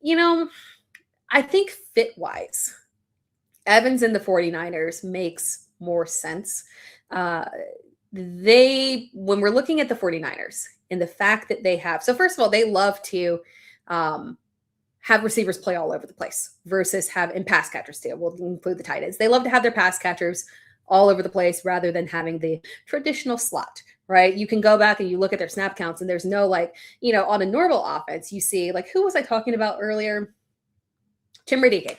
I think fit-wise, Evans and the 49ers makes more sense. When we're looking at the 49ers and the fact that they have, so first of all, they love to have receivers play all over the place versus and pass catchers too. We'll include the tight ends. They love to have their pass catchers all over the place rather than having the traditional slot, right? You can go back and you look at their snap counts and there's no on a normal offense, you see, who was I talking about earlier? Chimere Dike.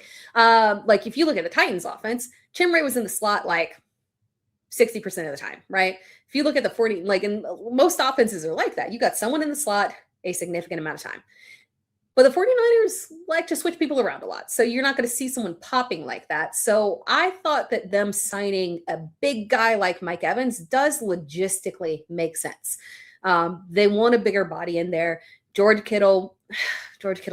If you look at the Titans offense, Chimere was in the slot 60% of the time, right? If you look at the 40, like in most offenses are like that. You got someone in the slot a significant amount of time. But the 49ers like to switch people around a lot. So you're not going to see someone popping like that. So I thought that them signing a big guy like Mike Evans does logistically make sense. They want a bigger body in there. George Kittle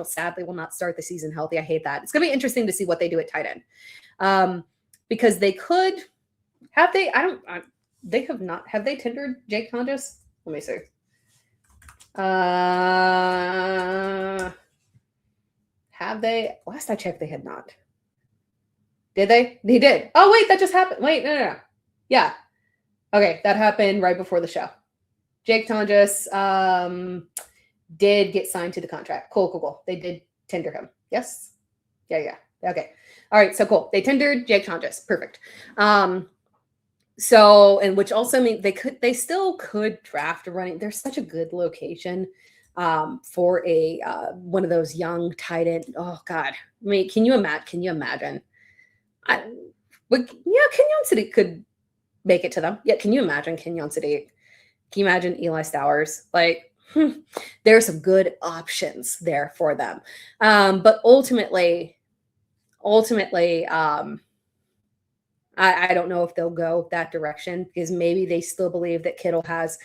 sadly will not start the season healthy. I hate that. It's going to be interesting to see what they do at tight end. Because they could have they have they tendered Jake Tonjes? Let me see. Have they? Last I checked, they had not. Did they? They did. Oh, wait, that just happened. Wait, no. Yeah. Okay, that happened right before the show. Jake Tonjes did get signed to the contract. Cool. They did tender him. Yes? Yeah. Okay. All right, so cool. They tendered Jake Tonjes. Perfect. So, and which also means they still could draft a running. There's such a good location for a one of those young tight end. Oh God, I mean, can you imagine? Kenyon City could make it to them. Yeah, can you imagine Kenyon City? Can you imagine Eli Stowers? Like, there are some good options there for them. But ultimately, I don't know if they'll go that direction because maybe they still believe that Kittle has.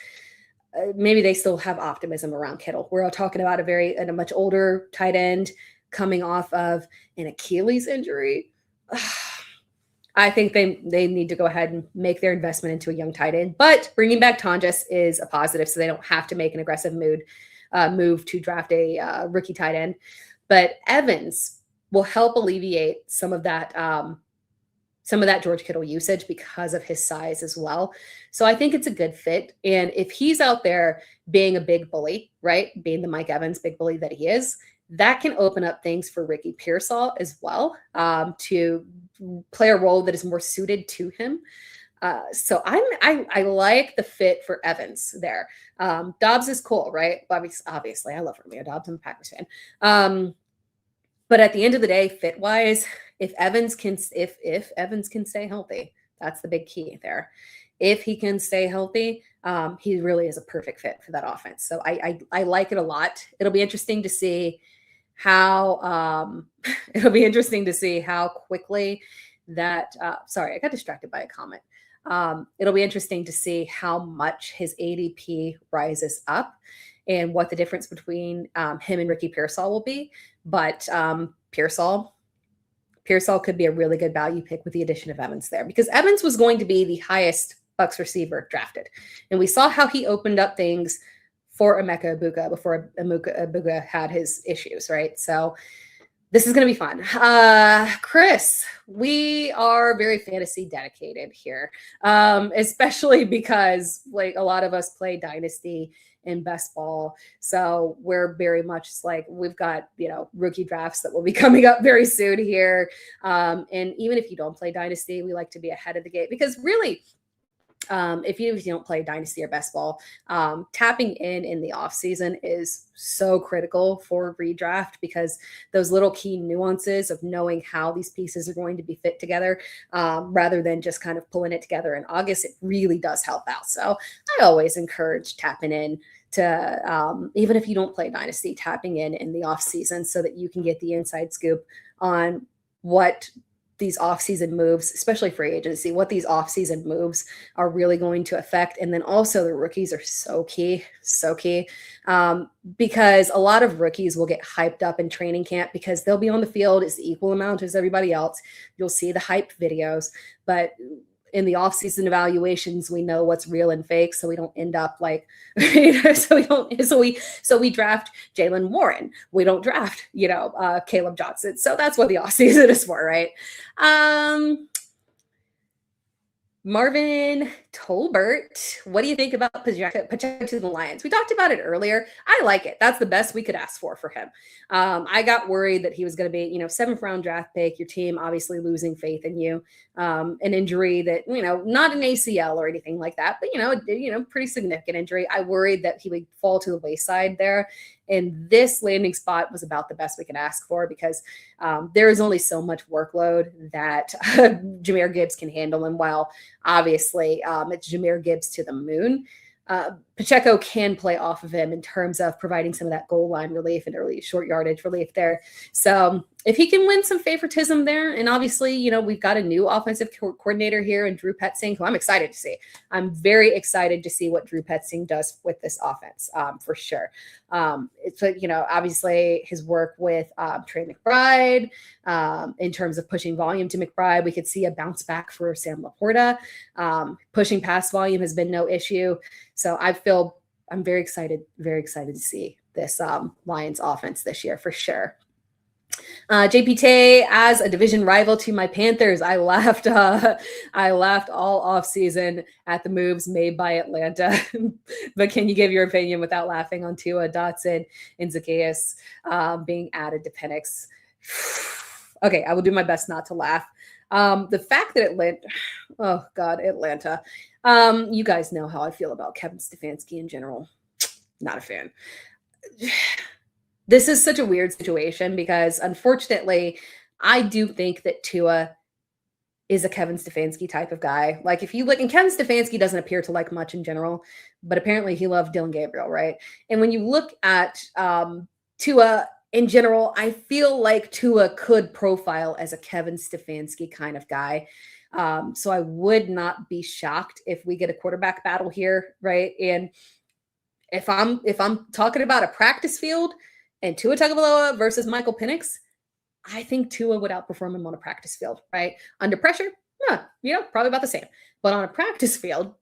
Maybe they still have optimism around Kittle. We're all talking about a much older tight end coming off of an Achilles injury. I think they need to go ahead and make their investment into a young tight end. But bringing back Tonjes is a positive, so they don't have to make an aggressive move to draft a rookie tight end. But Evans will help alleviate some of that George Kittle usage because of his size as well. So I think it's a good fit. And if he's out there being a big bully, right, being the Mike Evans big bully that he is, that can open up things for Ricky Pearsall as well to play a role that is more suited to him. So I like the fit for Evans there. Dobbs is cool, right? Obviously, I love Romeo Dobbs. I'm a Packers fan. But at the end of the day, fit wise, if Evans can stay healthy, that's the big key there. If he can stay healthy, he really is a perfect fit for that offense. So I like it a lot. It'll be interesting to see how quickly that. Sorry, I got distracted by a comment. It'll be interesting to see how much his ADP rises up and what the difference between him and Ricky Pearsall will be. But Pearsall could be a really good value pick with the addition of Evans there because Evans was going to be the highest Bucs receiver drafted. And we saw how he opened up things for Emeka Egbuka before Egbuka had his issues, right? So this is going to be fun. Chris, we are very fantasy dedicated here, especially because like a lot of us play Dynasty in best ball. So we're very much like we've got, rookie drafts that will be coming up very soon here. And even if you don't play Dynasty, we like to be ahead of the game because really, if you don't play Dynasty or best ball, tapping in the off season is so critical for redraft because those little key nuances of knowing how these pieces are going to be fit together, rather than just kind of pulling it together in August, it really does help out. So I always encourage tapping in to, even if you don't play Dynasty, tapping in the off season so that you can get the inside scoop on what these off-season moves, especially free agency, what these off-season moves are really going to affect. And then also the rookies are so key, because a lot of rookies will get hyped up in training camp because they'll be on the field as the equal amount as everybody else. You'll see the hype videos, but in the off-season evaluations, we know what's real and fake, so we don't end up like, so we draft Jalen Warren. We don't draft, Caleb Johnson. So that's what the off-season is for, right? Marvin Tolbert, what do you think about Pacheco to the Lions? We talked about it earlier. I like it. That's the best we could ask for him. I got worried that he was going to be, 7th round draft pick, your team obviously losing faith in you, an injury that, not an ACL or anything like that, but, pretty significant injury. I worried that he would fall to the wayside there. And this landing spot was about the best we could ask for because there is only so much workload that Jahmyr Gibbs can handle. And while obviously it's Jahmyr Gibbs to the moon, Pacheco can play off of him in terms of providing some of that goal line relief and early short yardage relief there. So if he can win some favoritism there, and obviously, we've got a new offensive coordinator here in Drew Petzing, who I'm excited to see. I'm very excited to see what Drew Petzing does with this offense, for sure. It's obviously his work with Trey McBride in terms of pushing volume to McBride. We could see a bounce back for Sam Laporta. Pushing pass volume has been no issue. So I'm very excited to see this Lions offense this year for sure. JPT as a division rival to my Panthers. I laughed all offseason at the moves made by Atlanta. But can you give your opinion without laughing on Tua, Dotson, and Zacchaeus being added to Penix? Okay, I will do my best not to laugh. The fact that Atlanta. You guys know how I feel about Kevin Stefanski in general. Not a fan. This is such a weird situation because, unfortunately, I do think that Tua is a Kevin Stefanski type of guy. Like, if you look, and Kevin Stefanski doesn't appear to like much in general, but apparently he loved Dylan Gabriel, right? And when you look at Tua in general, I feel like Tua could profile as a Kevin Stefanski kind of guy. So I would not be shocked if we get a quarterback battle here, right? And if I'm talking about a practice field, and Tua Tagovailoa versus Michael Penix, I think Tua would outperform him on a practice field, right? Under pressure, probably about the same. But on a practice field,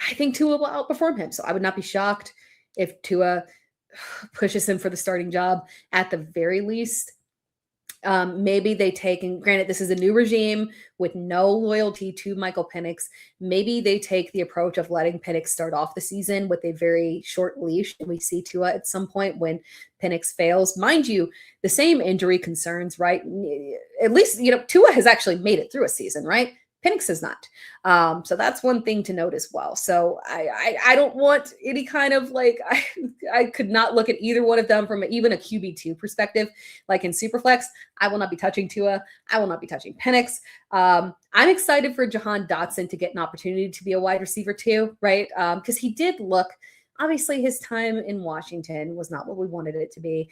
I think Tua will outperform him. So I would not be shocked if Tua pushes him for the starting job at the very least. Maybe they take, and granted, this is a new regime with no loyalty to Michael Penix. Maybe they take the approach of letting Penix start off the season with a very short leash. And we see Tua at some point when Penix fails. Mind you, the same injury concerns, right? At least, Tua has actually made it through a season, right? Penix has not. So that's one thing to note as well. So I don't want any kind of I could not look at either one of them from even a QB2 perspective. Like in Superflex, I will not be touching Tua. I will not be touching Penix. I'm excited for Jahan Dotson to get an opportunity to be a wide receiver too, right? Because he did look, obviously his time in Washington was not what we wanted it to be.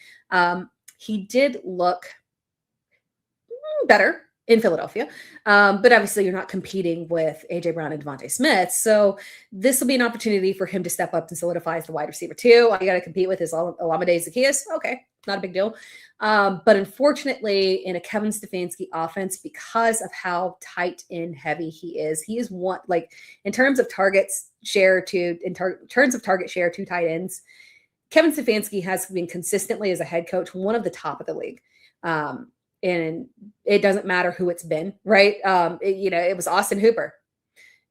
He did look better in Philadelphia. But obviously you're not competing with A.J. Brown and Devontae Smith. So this will be an opportunity for him to step up and solidify as the wide receiver too. All you got to compete with is Olamide Zacchaeus. Okay, not a big deal. But unfortunately, in a Kevin Stefanski offense, because of how tight end heavy he is one, in terms of target share to tight ends, Kevin Stefanski has been consistently as a head coach one of the top of the league. And it doesn't matter who it's been, right? It was Austin Hooper.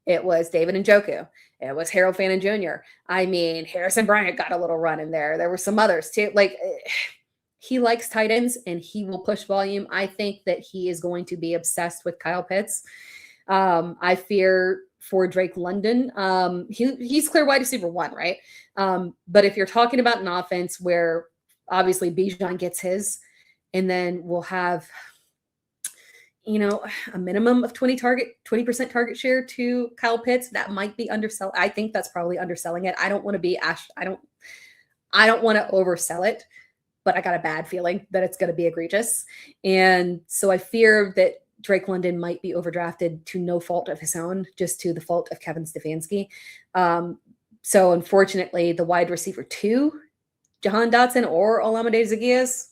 It was David Njoku. It was Harold Fannin Jr. I mean, Harrison Bryant got a little run in there. There were some others too. He likes tight ends and he will push volume. I think that he is going to be obsessed with Kyle Pitts. I fear for Drake London. He's clear wide receiver 1, right? But if you're talking about an offense where obviously Bijan gets his, and then we'll have, a minimum of 20% target share to Kyle Pitts. That might be undersell. I think that's probably underselling it. I don't want to be I don't want to oversell it, but I got a bad feeling that it's going to be egregious. And so I fear that Drake London might be overdrafted to no fault of his own, just to the fault of Kevin Stefanski. So unfortunately, the wide receiver 2, Jahan Dotson or Olamide Zacchaeus,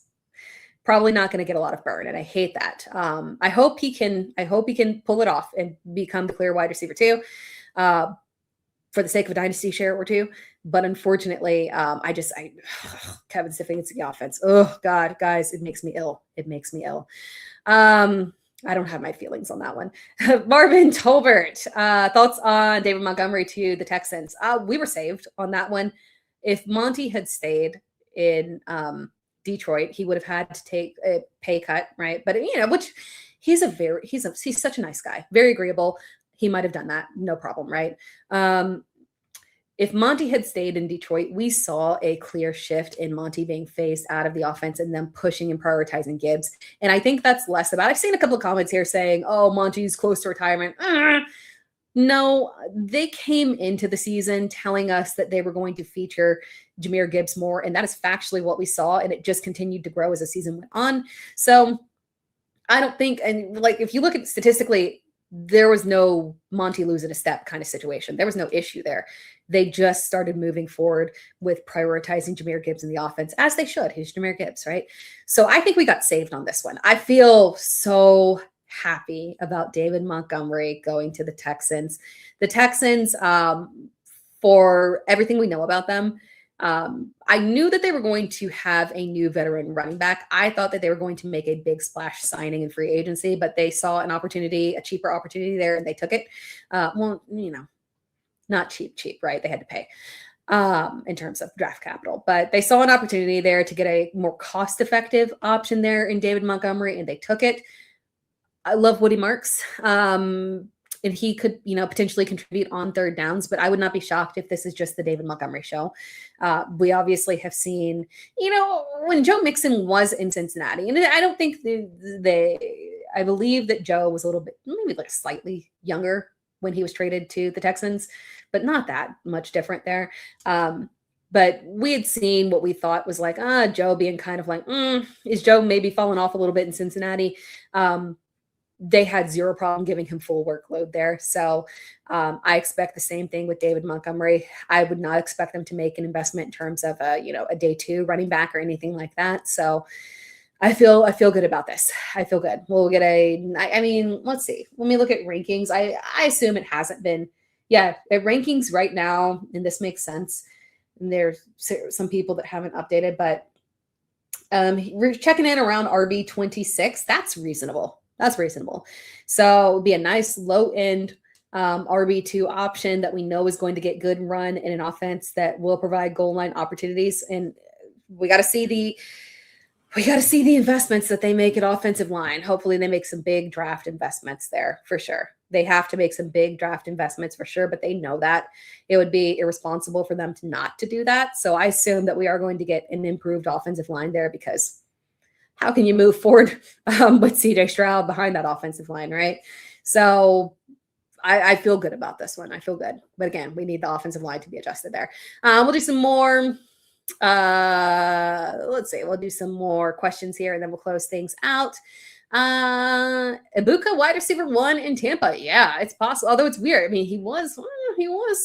probably not going to get a lot of burn, and I hate that. I hope he can pull it off and become the clear wide receiver 2, for the sake of a dynasty share or 2. But unfortunately, Kevin Stefanski offense. Oh God, guys, it makes me ill. It makes me ill. I don't have my feelings on that one. Marvin Tolbert, thoughts on David Montgomery to the Texans? We were saved on that one. If Monty had stayed in Detroit, he would have had to take a pay cut, right? But which he's such a nice guy, very agreeable. He might have done that, no problem, right? If Monty had stayed in Detroit, we saw a clear shift in Monty being phased out of the offense and them pushing and prioritizing Gibbs. And I think that's less about, I've seen a couple of comments here saying, oh, Monty's close to retirement. No, they came into the season telling us that they were going to feature Jahmyr Gibbs more. And that is factually what we saw. And it just continued to grow as the season went on. So I don't think, and like, if you look at statistically, there was no Monty losing a step kind of situation. There was no issue there. They just started moving forward with prioritizing Jahmyr Gibbs in the offense, as they should. He's Jahmyr Gibbs, right? So I think we got saved on this one. I feel so happy about David Montgomery going to the Texans. The Texans, for everything we know about them, I knew that they were going to have a new veteran running back. I thought that they were going to make a big splash signing in free agency, but they saw an opportunity, a cheaper opportunity there, and they took it. Well, not cheap, right? They had to pay in terms of draft capital, but they saw an opportunity there to get a more cost-effective option there in David Montgomery, and they took it. I love Woody Marks. And he could, potentially contribute on third downs, but I would not be shocked if this is just the David Montgomery show. We obviously have seen, when Joe Mixon was in Cincinnati, and I don't think I believe that Joe was a little bit, maybe like slightly younger when he was traded to the Texans, but not that much different there. But we had seen what we thought was like, Joe being kind of like, is Joe maybe falling off a little bit in Cincinnati? They had zero problem giving him full workload there. So I expect the same thing with David Montgomery. I would not expect them to make an investment in terms of a day two running back or anything like that. So I feel good about this. I feel good. We'll get let's see. When we look at rankings, I assume it hasn't been, the rankings right now, and this makes sense. And there's some people that haven't updated, but we're checking in around RB 26. That's reasonable. So it'll be a nice low end RB2 option that we know is going to get good run in an offense that will provide goal line opportunities. And we got to see the investments that they make at offensive line. Hopefully they make some big draft investments there for sure. They have to make some big draft investments for sure, but they know that it would be irresponsible for them not to do that. So I assume that we are going to get an improved offensive line there, because how can you move forward with CJ Stroud behind that offensive line, right? So I feel good about this one. I feel good. But again, we need the offensive line to be adjusted there. We'll do some more. Let's see. We'll do some more questions here, and then we'll close things out. Ibuka, wide receiver 1 in Tampa. Yeah, it's possible. Although it's weird. I mean, he was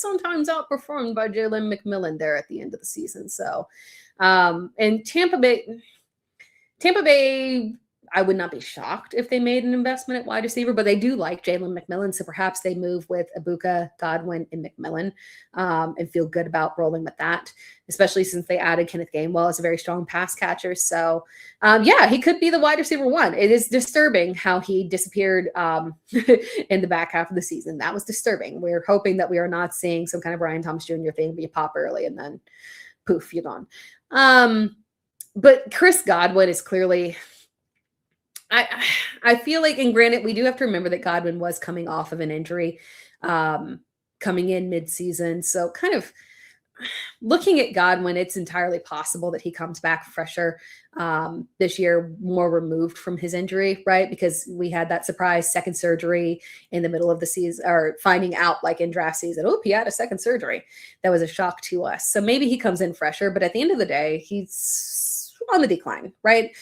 sometimes outperformed by Jalen McMillan there at the end of the season. So, and Tampa Bay, I would not be shocked if they made an investment at wide receiver, but they do like Jalen McMillan. So perhaps they move with Ibuka, Godwin, and McMillan and feel good about rolling with that, especially since they added Kenneth Gainwell as a very strong pass catcher. So he could be the wide receiver 1. It is disturbing how he disappeared in the back half of the season. That was disturbing. We're hoping that we are not seeing some kind of Brian Thomas Jr. thing, be a pop early and then poof, you're gone. But Chris Godwin is clearly, I feel like, and granted, we do have to remember that Godwin was coming off of an injury, coming in mid-season. So kind of looking at Godwin, it's entirely possible that he comes back fresher this year, more removed from his injury, right? Because we had that surprise second surgery in the middle of the season, or finding out like in draft season, he had a second surgery. That was a shock to us. So maybe he comes in fresher, but at the end of the day, he's on the decline, right?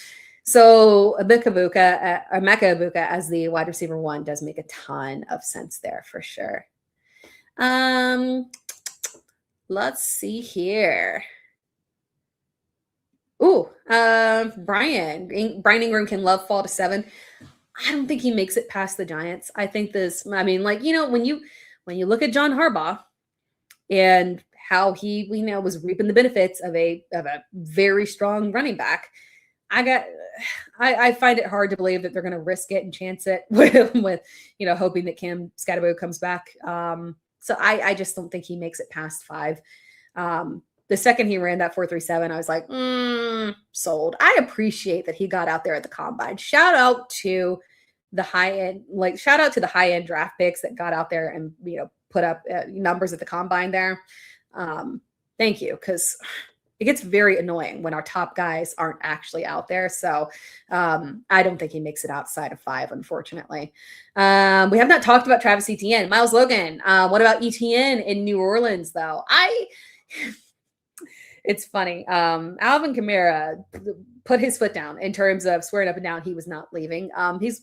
So Emeka Ibuka as the wide receiver 1 does make a ton of sense there for sure. Let's see here. Brian Ingram can love fall to 7. I don't think he makes it past the Giants. I think when you look at John Harbaugh and how he was reaping the benefits of a very strong running back, I find it hard to believe that they're going to risk it and chance it with hoping that Cam Scatterbo comes back. So I just don't think he makes it past 5. The second he ran that 4.37, I was like, sold. I appreciate that he got out there at the combine. Shout out to the high end draft picks that got out there and put up numbers at the combine there. Thank you, because it gets very annoying when our top guys aren't actually out there. So I don't think he makes it outside of 5, unfortunately. We have not talked about Travis Etienne. Miles Logan. What about Etienne in New Orleans, though? It's funny. Alvin Kamara put his foot down in terms of swearing up and down he was not leaving. He's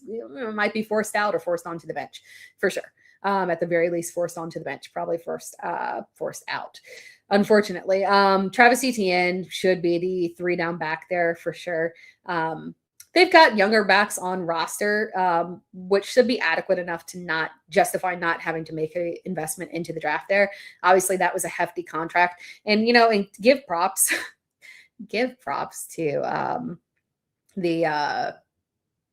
might be forced out or forced onto the bench for sure. At the very least, forced onto the bench, probably forced out. Unfortunately, Travis Etienne should be the 3 down back there for sure. They've got younger backs on roster, which should be adequate enough to not justify not having to make an investment into the draft there. Obviously, that was a hefty contract. And, and give props to the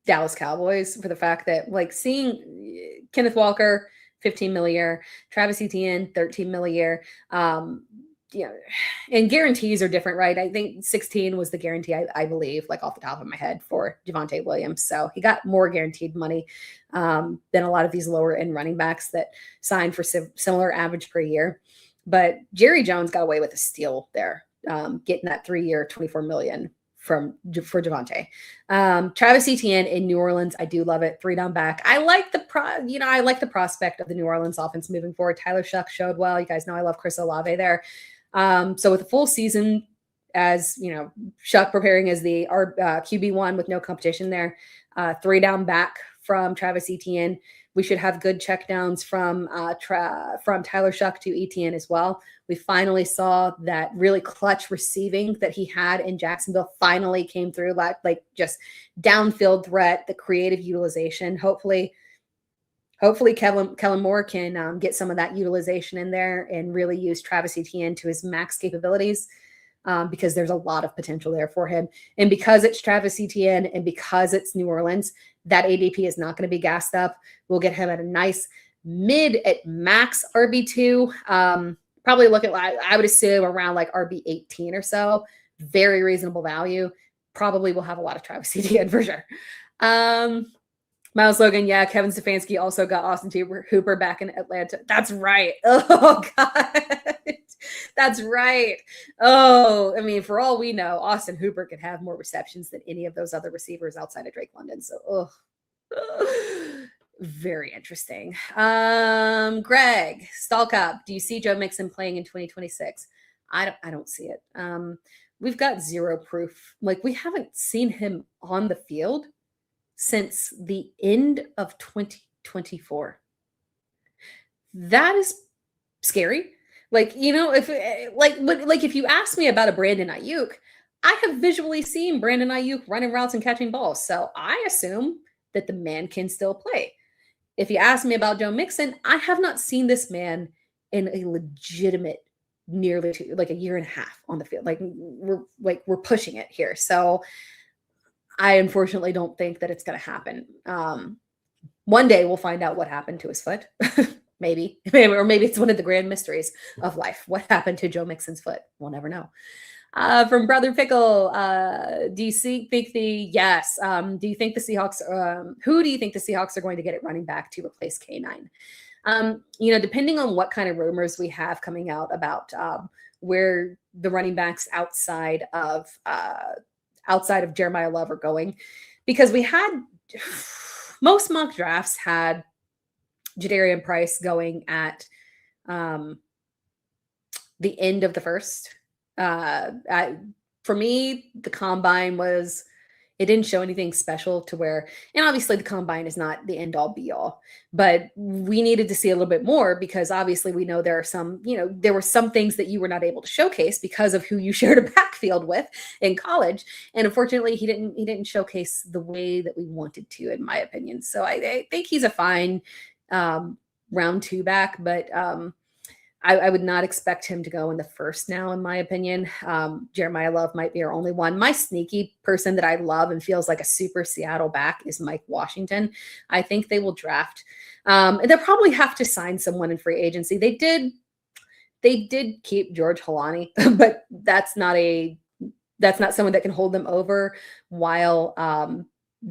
Dallas Cowboys for the fact that, seeing Kenneth Walker, $15 million a year, Travis Etienne, $13 million a year, and guarantees are different, right? I think 16 was the guarantee, I believe, off the top of my head, for Javonte Williams. So he got more guaranteed money than a lot of these lower end running backs that signed for similar average per year. But Jerry Jones got away with a steal there, getting that 3-year, $24 million for Javonte. Travis Etienne in New Orleans, I do love it. 3 down back. I like the prospect of the New Orleans offense moving forward. Tyler Shuck showed well. You guys know I love Chris Olave there. So with a full season, as Shuck preparing as the QB1 with no competition there, 3 down back from Travis Etienne. We should have good checkdowns from Tyler Shuck to Etienne as well. We finally saw that really clutch receiving that he had in Jacksonville finally came through, just downfield threat, the creative utilization. Hopefully Kellen Moore can get some of that utilization in there and really use Travis Etienne to his max capabilities, because there's a lot of potential there for him. And because it's Travis Etienne and because it's New Orleans, that ADP is not going to be gassed up. We'll get him at a nice mid at max RB2. Probably look at, I would assume, around RB 18 or so. Very reasonable value. Probably will have a lot of Travis Etienne for sure. Miles Logan, yeah. Kevin Stefanski also got Austin Hooper back in Atlanta. That's right. Oh, God. That's right. Oh, I mean, for all we know, Austin Hooper could have more receptions than any of those other receivers outside of Drake London. So, very interesting. Greg Stalkup, do you see Joe Mixon playing in 2026? I don't see it. We've got zero proof. We haven't seen him on the field since the end of 2024. That is scary. If you ask me about a Brandon Ayuk, I have visually seen Brandon Ayuk running routes and catching balls. So I assume that the man can still play. If you ask me about Joe Mixon, I have not seen this man in a legitimate nearly a year and a half on the field. We're pushing it here. So I unfortunately don't think that it's going to happen. One day we'll find out what happened to his foot. Maybe, or maybe it's one of the grand mysteries of life. What happened to Joe Mixon's foot? We'll never know. From Brother Pickle, do you think do you think the Seahawks, who do you think the Seahawks are going to get at running back to replace K9? Depending on what kind of rumors we have coming out about where the running backs outside of Jeremiah Love are going, because we had most mock drafts had Jadarian Price going at the end of the first. For me, the combine it didn't show anything special to where, and obviously the combine is not the end all be all, but we needed to see a little bit more, because obviously we know there were some things that you were not able to showcase because of who you shared a backfield with in college. And unfortunately he didn't showcase the way that we wanted to, in my opinion. So I think he's a fine round 2 back, but I would not expect him to go in the first now, in my opinion. Jeremiah Love might be our only one. My sneaky person that I love and feels like a super Seattle back is Mike Washington. I think they will draft. And they'll probably have to sign someone in free agency. They did keep George Holani, but that's not someone that can hold them over while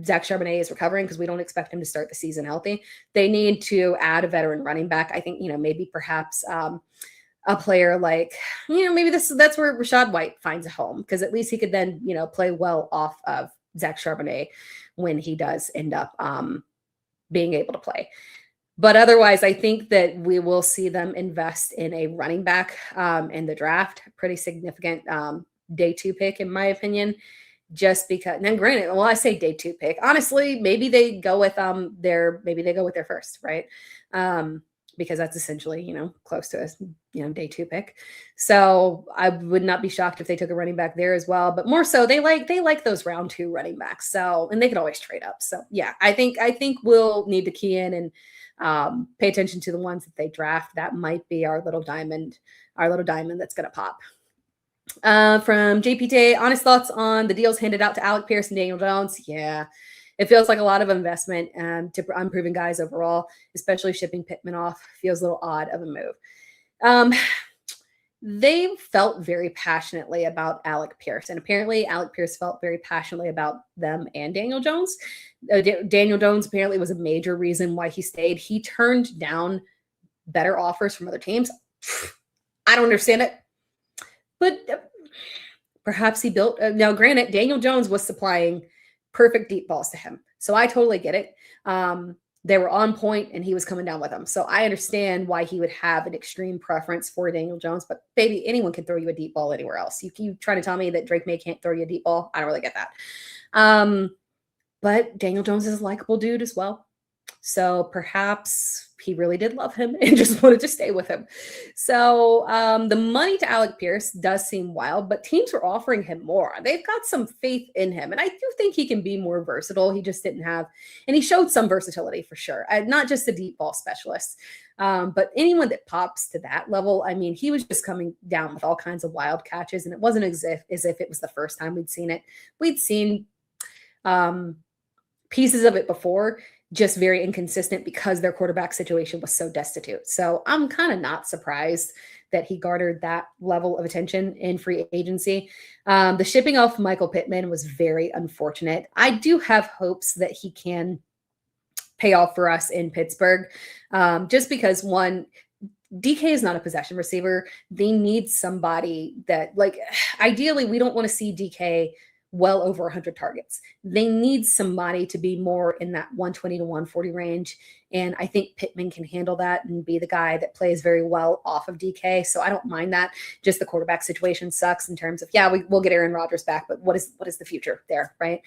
Zach Charbonnet is recovering, because we don't expect him to start the season healthy. They need to add a veteran running back. I think, maybe perhaps a player like, maybe that's where Rashad White finds a home, because at least he could then, play well off of Zach Charbonnet when he does end up being able to play. But otherwise, I think that we will see them invest in a running back in the draft. Pretty significant day 2 pick, in my opinion. Just because, and then granted, well, I say day 2 pick. Honestly, maybe they go with their first, right? Because that's essentially, close to a day 2 pick. So I would not be shocked if they took a running back there as well. But more so, they like those round 2 running backs. So, and they could always trade up. So yeah, I think we'll need to key in and pay attention to the ones that they draft. That might be our little diamond that's going to pop. From JPT, honest thoughts on the deals handed out to Alec Pierce and Daniel Jones. Yeah, it feels like a lot of investment to unproven guys overall, especially shipping Pittman off. Feels a little odd of a move. They felt very passionately about Alec Pierce, and apparently Alec Pierce felt very passionately about them and Daniel Jones. Daniel Jones apparently was a major reason why he stayed. He turned down better offers from other teams. I don't understand it. But perhaps he built. Now, granted, Daniel Jones was supplying perfect deep balls to him, so I totally get it. They were on point, and he was coming down with them. So I understand why he would have an extreme preference for Daniel Jones. But baby, anyone can throw you a deep ball anywhere else. You trying to tell me that Drake May can't throw you a deep ball? I don't really get that. But Daniel Jones is a likable dude as well. So perhaps he really did love him and just wanted to stay with him. So the money to Alec Pierce does seem wild, but teams are offering him more. They've got some faith in him. And I do think he can be more versatile. He just didn't have, and he showed some versatility for sure. Not just a deep ball specialist, but anyone that pops to that level. I mean, he was just coming down with all kinds of wild catches. And it wasn't as if it was the first time we'd seen it. We'd seen pieces of it before, just very inconsistent because their quarterback situation was so destitute. So I'm kind of not surprised that he garnered that level of attention in free agency. The shipping off Michael Pittman was very unfortunate. I do have hopes that he can pay off for us in Pittsburgh, just because, one, DK is not a possession receiver. They need somebody that, like, ideally, we don't want to see DK well over 100 targets. They need somebody to be more in that 120 to 140 range. And I think Pittman can handle that and be the guy that plays very well off of DK. So I don't mind that. Just the quarterback situation sucks in terms of, we'll get Aaron Rodgers back, but what is the future there, right?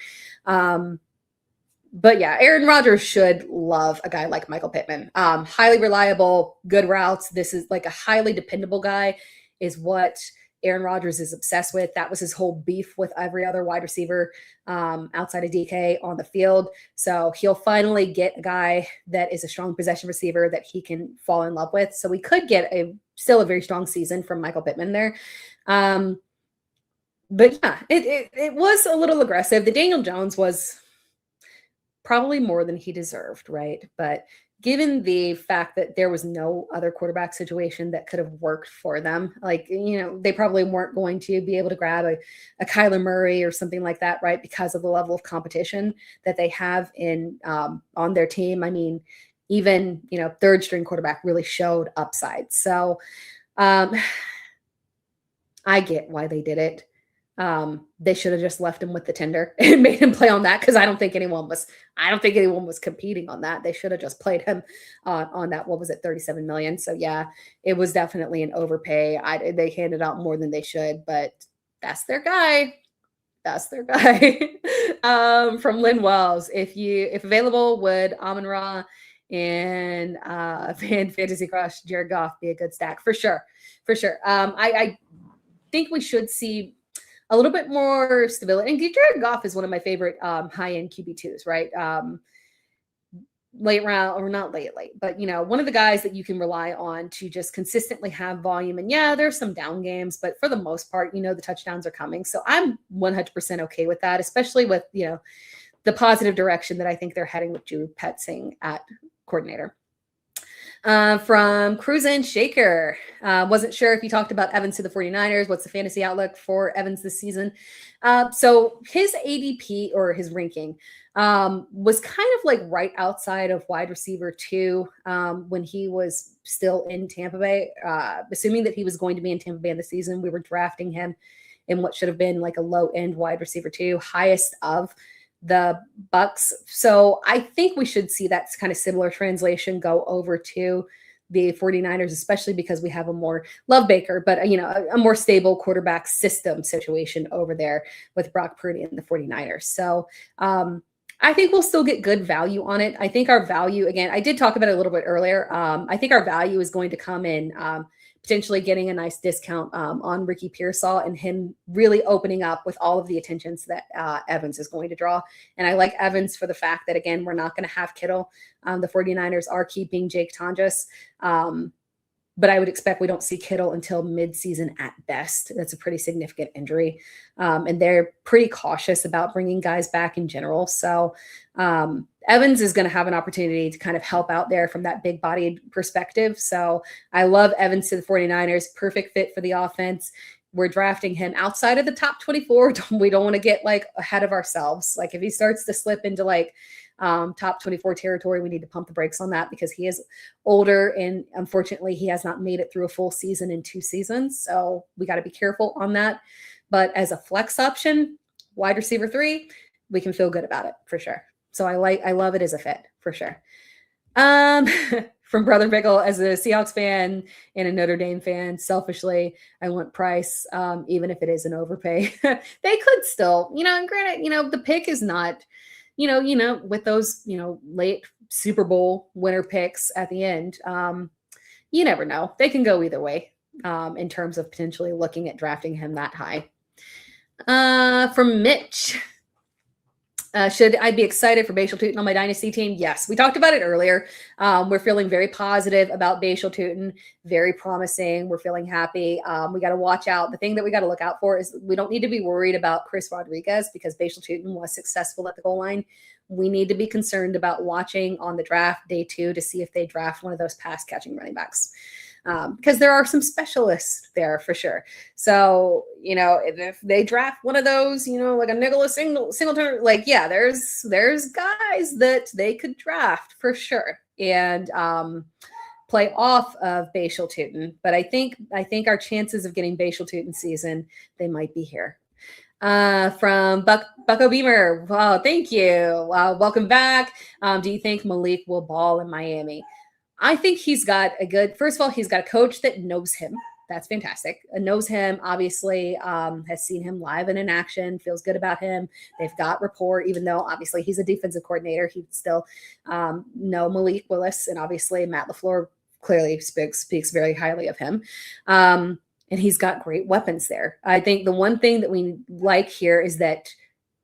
But yeah, Aaron Rodgers should love a guy like Michael Pittman. Highly reliable, good routes. This is like a highly dependable guy is what Aaron Rodgers is obsessed with. That was his whole beef with every other wide receiver outside of DK on the field. So he'll finally get a guy that is a strong possession receiver that he can fall in love with. So we could get still a very strong season from Michael Pittman there. But yeah, it was a little aggressive. The Daniel Jones was probably more than he deserved, right? But given the fact that there was no other quarterback situation that could have worked for them, they probably weren't going to be able to grab a Kyler Murray or something like that, right? Because of the level of competition that they have on their team. I mean, even, third string quarterback really showed upside. So I get why they did it. They should have just left him with the tender and made him play on that, because I don't think anyone was competing on that. They should have just played him on that. What was it, $37 million? So yeah, it was definitely an overpay. They handed out more than they should, but that's their guy. From Lynn Wells, if available, would Amon-Ra and Fantasy Crush Jared Goff be a good stack? For sure. I think we should see a little bit more stability. And Jared Goff is one of my favorite high-end QB2s, right? late round, or not late, but one of the guys that you can rely on to just consistently have volume. And yeah, there's some down games, but for the most part, the touchdowns are coming. So I'm 100% okay with that, especially with, the positive direction that I think they're heading with Drew Petzing at coordinator. From Cruisin' Shaker, wasn't sure if you talked about Evans to the 49ers. What's the fantasy outlook for Evans this season? So his ADP, or his ranking, was kind of like right outside of wide receiver 2 when he was still in Tampa Bay. Assuming that he was going to be in Tampa Bay in the season, we were drafting him in what should have been like a low end wide receiver 2, highest of the Bucks. So I think we should see that kind of similar translation go over to the 49ers, especially because we have a more Love Baker, but a more stable quarterback system situation over there with Brock Purdy and the 49ers. So I think we'll still get good value on it. I think our value, again, I did talk about it a little bit earlier. I think our value is going to come in potentially getting a nice discount on Ricky Pearsall and him really opening up with all of the attentions that Evans is going to draw. And I like Evans for the fact that, again, we're not going to have Kittle. The 49ers are keeping Jake Tonjes. But I would expect we don't see Kittle until midseason at best. That's a pretty significant injury. And they're pretty cautious about bringing guys back in general. So Evans is going to have an opportunity to kind of help out there from that big bodied perspective. So I love Evans to the 49ers. Perfect fit for the offense. We're drafting him outside of the top 24. We don't want to get like ahead of ourselves. Like if he starts to slip into like top 24 territory, we need to pump the brakes on that because he is older and unfortunately he has not made it through a full season in 2 seasons. So we got to be careful on that. But as a flex option, wide receiver 3, we can feel good about it for sure. So I love it as a fit for sure. From Brother Bickle, as a Seahawks fan and a Notre Dame fan, selfishly, I want Price, even if it is an overpay. They could still, and granted, the pick is not, with those, late Super Bowl winner picks at the end, you never know. They can go either way in terms of potentially looking at drafting him that high. From Mitch. Should I be excited for Bashal Tutin on my dynasty team? Yes. We talked about it earlier. We're feeling very positive about Bashal Tutin, very promising. We're feeling happy. We got to watch out. The thing that we got to look out for is we don't need to be worried about Chris Rodriguez because Bashal Tutin was successful at the goal line. We need to be concerned about watching on the draft day 2 to see if they draft one of those pass catching running backs. Because there are some specialists there for sure. So, if they draft one of those, like a Nicholas Singleton, like, yeah, there's guys that they could draft for sure and play off of Bashal Tutin. But I think our chances of getting Bashal Tutin season, they might be here. From Bucko Beamer. Wow, thank you. Welcome back. Do you think Malik will ball in Miami? I think he's got first of all, he's got a coach that knows him. That's fantastic. Knows him, obviously, has seen him live and in action, feels good about him. They've got rapport, even though obviously he's a defensive coordinator. He still know Malik Willis, and obviously Matt LaFleur clearly speaks very highly of him. And he's got great weapons there. I think the one thing that we like here is that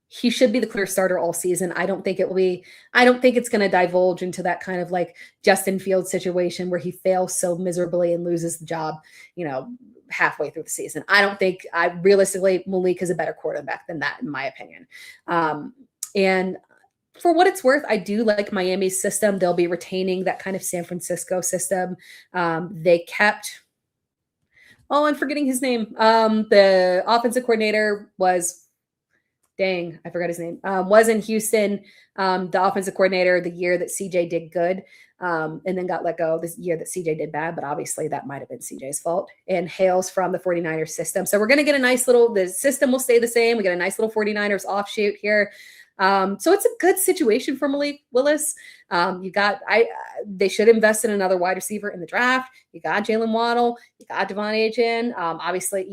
he should be the clear starter all season. I don't think it's going to divulge into that kind of like Justin Fields situation where he fails so miserably and loses the job, halfway through the season. Realistically, Malik is a better quarterback than that, in my opinion. And for what it's worth, I do like Miami's system. They'll be retaining that kind of San Francisco system. They kept, I'm forgetting his name. The offensive coordinator was, I forgot his name, was in Houston, the offensive coordinator the year that CJ did good, and then got let go this year that CJ did bad, but obviously that might have been CJ's fault, and hails from the 49ers system. So we're going to get the system will stay the same. We get a nice little 49ers offshoot here. So it's a good situation for Malik Willis. They should invest in another wide receiver in the draft. You got Jalen Waddle, you got Devon Etienne. Obviously,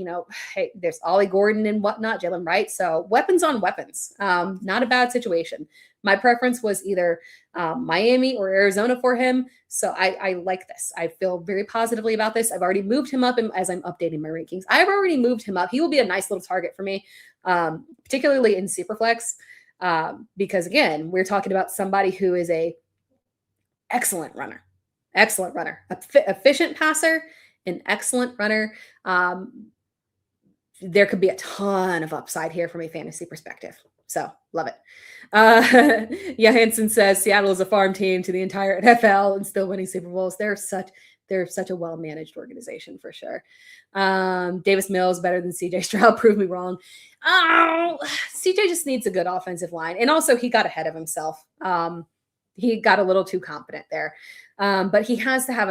hey, there's Ollie Gordon and whatnot, Jalen Wright. So weapons on weapons. Not a bad situation. My preference was either Miami or Arizona for him. So I like this. I feel very positively about this. I've already moved him up as I'm updating my rankings. I've already moved him up. He will be a nice little target for me, particularly in Superflex. Because again, we're talking about somebody who is a excellent runner, efficient passer, an excellent runner. There could be a ton of upside here from a fantasy perspective. So love it. Johansson says Seattle is a farm team to the entire NFL and still winning Super Bowls. They're such a well-managed organization for sure. Davis Mills better than CJ Stroud. Prove me wrong. Oh, CJ just needs a good offensive line. And also he got ahead of himself. He got a little too confident there. But he has to have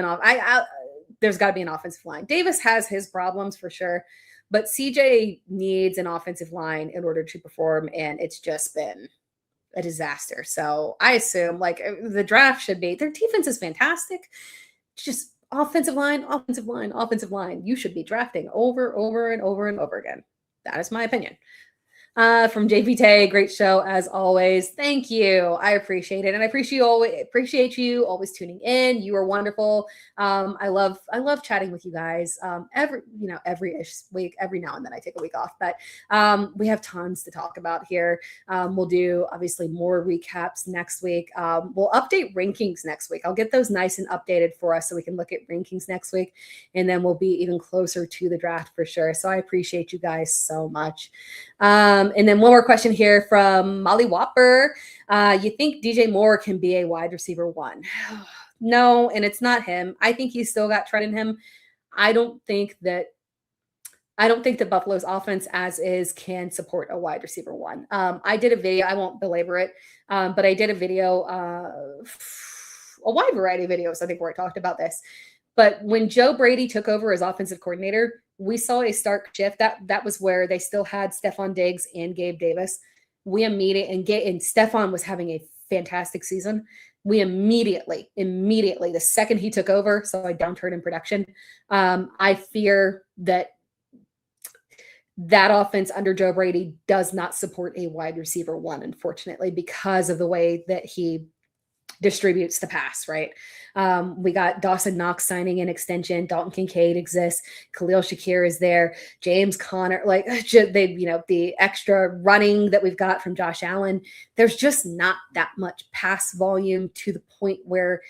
there's got to be an offensive line. Davis has his problems for sure. But CJ needs an offensive line in order to perform, and it's just been a disaster. So I assume like the draft should be, their defense is fantastic. Just offensive line. You should be drafting over and over again. That is my opinion. From JPT, great show as always. Thank you. I appreciate it. And I appreciate you always tuning in. You are wonderful. I love chatting with you guys. Every week, every now and then I take a week off, but we have tons to talk about here. We'll do obviously more recaps next week. We'll update rankings next week. I'll get those nice and updated for us so we can look at rankings next week. And then we'll be even closer to the draft for sure. So I appreciate you guys so much. And then one more question here from Molly Whopper. You think DJ Moore can be a wide receiver 1? No, and it's not him. I think he's still got tread in him. I don't think that Buffalo's offense as is can support a wide receiver 1. I did a video. I won't belabor it, but I did a video, a wide variety of videos, I think, where I talked about this. But when Joe Brady took over as offensive coordinator, we saw a stark shift. That was where they still had Stephon Diggs and Gabe Davis. And Stephon was having a fantastic season. We immediately, the second he took over, saw a downturn in production. I fear that offense under Joe Brady does not support a wide receiver 1, unfortunately, because of the way that he distributes the pass, right? We got Dawson Knox signing an extension. Dalton Kincaid exists. Khalil Shakir is there. James Conner, the extra running that we've got from Josh Allen. There's just not that much pass volume to the point where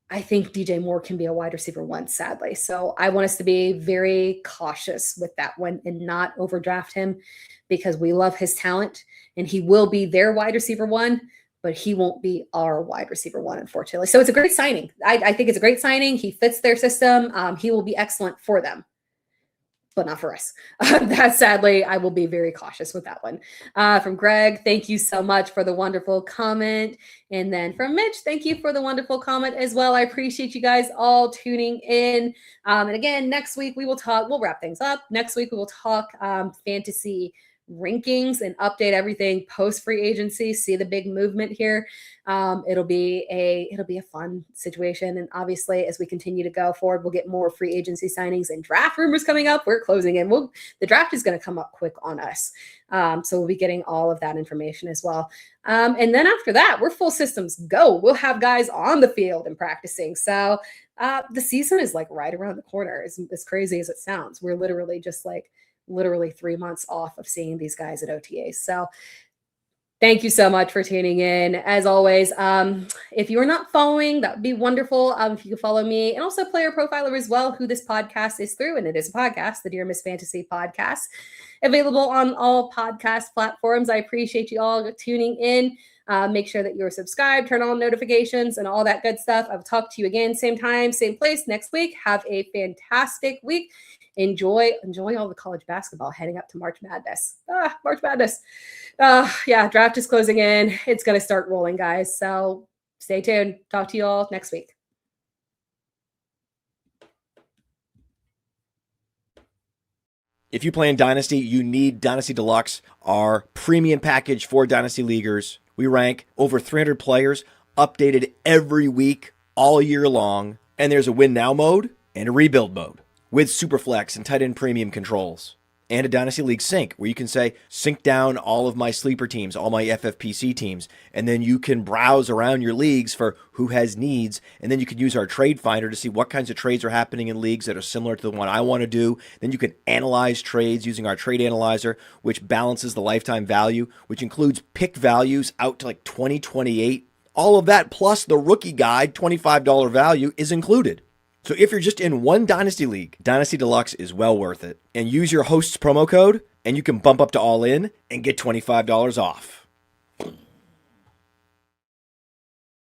I think DJ Moore can be a wide receiver 1, sadly. So I want us to be very cautious with that one and not overdraft him, because we love his talent and he will be their wide receiver 1. But he won't be our wide receiver 1, unfortunately. So it's a great signing. I think it's a great signing. He fits their system. He will be excellent for them, but not for us. That sadly, I will be very cautious with that one. From Greg, thank you so much for the wonderful comment. And then from Mitch, thank you for the wonderful comment as well. I appreciate you guys all tuning in. And again, next week we'll wrap things up. Next week we will talk fantasy rankings and update everything post free agency. See the big movement here. It'll be a fun situation, and obviously as we continue to go forward, we'll get more free agency signings and draft rumors coming up. We're closing in. The draft is going to come up quick on us, so we'll be getting all of that information as well. And then after that, we're full systems go. We'll have guys on the field and practicing. So the season is like right around the corner. As crazy as it sounds, we're literally just like 3 months off of seeing these guys at OTAs. So thank you so much for tuning in. As always, if you're not following, that would be wonderful. If you could follow me and also Player Profiler as well, who this podcast is through. And it is a podcast, the Dear Miss Fantasy podcast, available on all podcast platforms. I appreciate you all tuning in. Make sure that you're subscribed, turn on notifications and all that good stuff. I'll talk to you again, same time, same place next week. Have a fantastic week. Enjoy all the college basketball heading up to March Madness. March Madness. Draft is closing in. It's going to start rolling, guys. So stay tuned. Talk to you all next week. If you play in Dynasty, you need Dynasty Deluxe, our premium package for Dynasty Leaguers. We rank over 300 players, updated every week, all year long. And there's a win now mode and a rebuild mode with Superflex and tight end premium controls. And a Dynasty League sync, where you can say, sync down all of my sleeper teams, all my FFPC teams, and then you can browse around your leagues for who has needs, and then you can use our trade finder to see what kinds of trades are happening in leagues that are similar to the one I want to do. Then you can analyze trades using our trade analyzer, which balances the lifetime value, which includes pick values out to like 2028 All of that plus the rookie guide $25 value is included. So if you're just in one Dynasty League, Dynasty Deluxe is well worth it. And use your host's promo code, and you can bump up to All In and get $25 off.